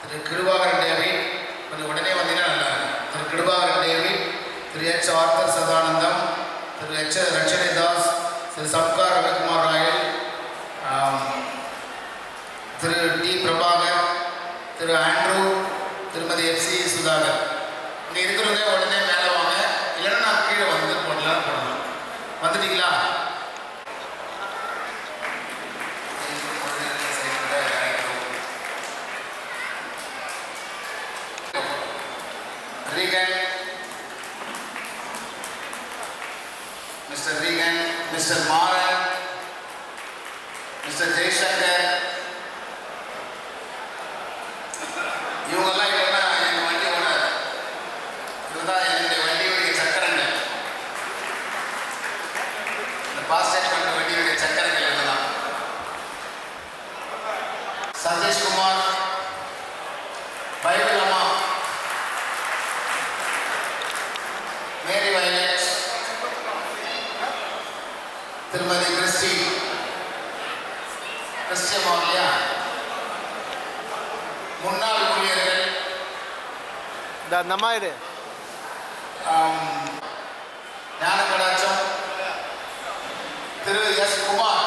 திரு கிருபாகரன் டேவிட், கொஞ்சம் உடனே வந்தீங்கன்னா நல்லா இருக்கும். திரு கிருபாகரன் டேவிட், திரு எச் ஆர்த்தர் சதானந்தம், திரு எச் ரட்சணிதாஸ், திரு சப்கார் ரவிக்குமார் ராயல், திரு டி பிரபாகர், திரு ஆண்ட்ரூ, திருமதி எஃப்சி சுதாகர். இங்கே இருக்கிறவங்க உடனே மேலே வாங்க, இல்லைன்னா நான் கீழே வந்து போடலாம். வந்துட்டீங்களா? Regan, Mr. Regan, Mr. Maran, Mr. Jayshankar, இவங்கெல்லாம் இல்லைன்னா எங்கள் வண்டி ஓடாது. இதுதான் என்னுடைய வண்டியுடைய சக்கரங்கள். இந்த பாஸ்டேஜ் பண்ணுற வண்டியுடைய சக்கரங்கள் இதெல்லாம். சதீஷ்குமார், பைபிள் அம்மா, மேரி வயலட், திருமதி கிறிஸ்டியம்மா இல்லையா, முன்னாள் ஊழியர்கள் ஞானகடாட்சம், திரு எஸ் குமார்,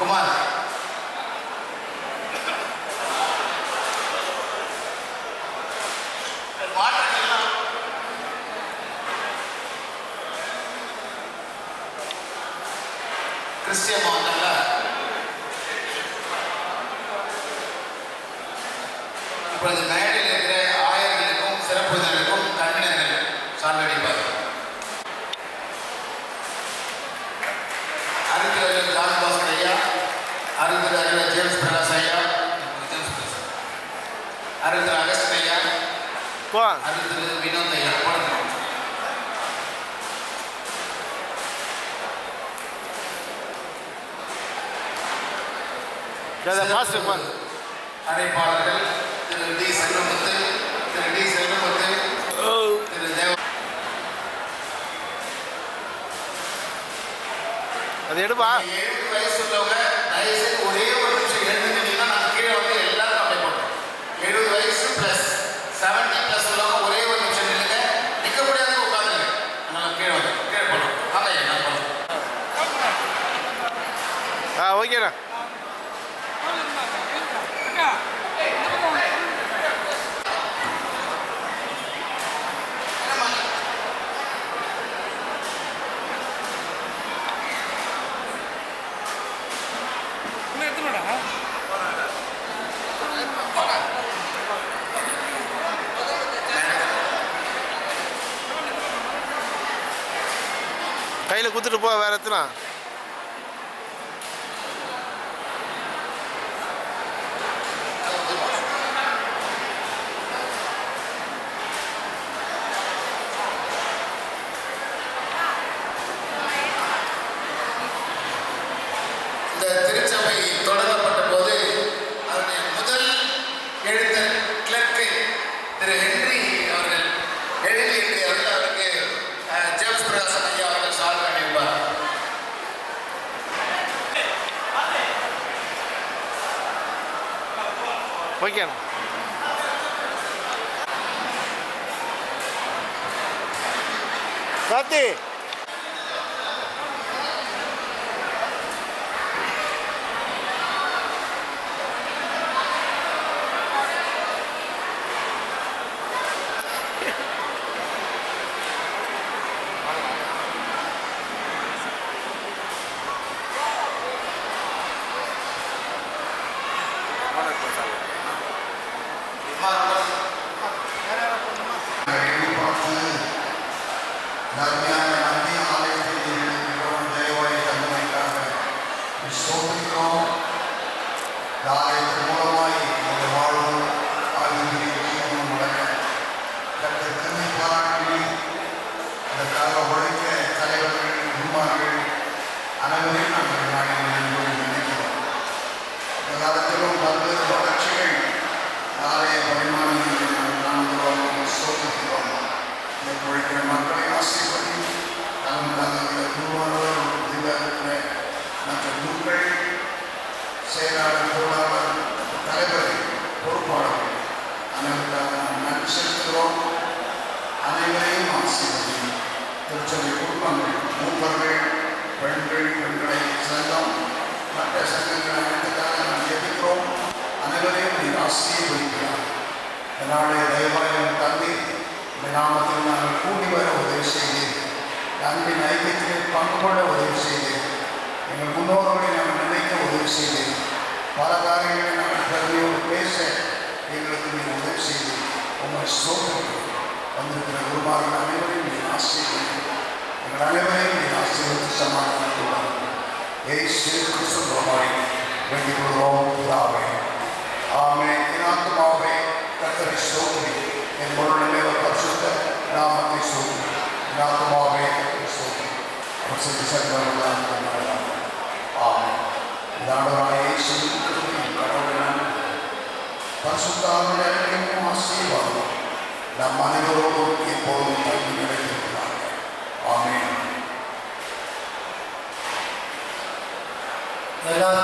குமார், மாற்றங்கள்லாம் கிறிஸ்டியன் மாவட்டம்ல இப்பொழுது மேடையில் இருக்கிற ஆயர்களுக்கும் சிறப்பு விருந்தினருக்கும் கண்டனங்கள் சான்றளிப்பார். அறிஞர் ஜான் பாஸ்கர் ஐயா, அறிஞர் ஜேம்ஸ் பிரகாஷ் ஐயா, அறிஞர் அகஸ்டின் ஐயா, அறிஞர் வினோத் ஐயா போடணும். அழைப்பாளர்கள் திரு டி செல்வமுத்து, திரு தேவ, அது எடுப்பா. 70 வயசு உள்ளவங்க தயவுசெய்து ஒரே ஒரு நிமிஷம் எழுந்துட்டீங்கன்னா நான் கீழே வந்து எல்லாரும் அப்ளை பண்ணுறோம். 70 வயசு ப்ளஸ் 70+ உள்ளவங்க ஒரே ஒரு நிமிஷம் நில்லுங்க. நிற்க முடியாத உட்காந்துங்க. அதனால கீழே வந்து கீழே போகணும். அதான் என்ன பண்ணணும். ஓகேண்ணா. கையில் குத்துட்டு போ, வேற எத்தனா ஓகேண்ணா. கார்த்தி எல்லாரும்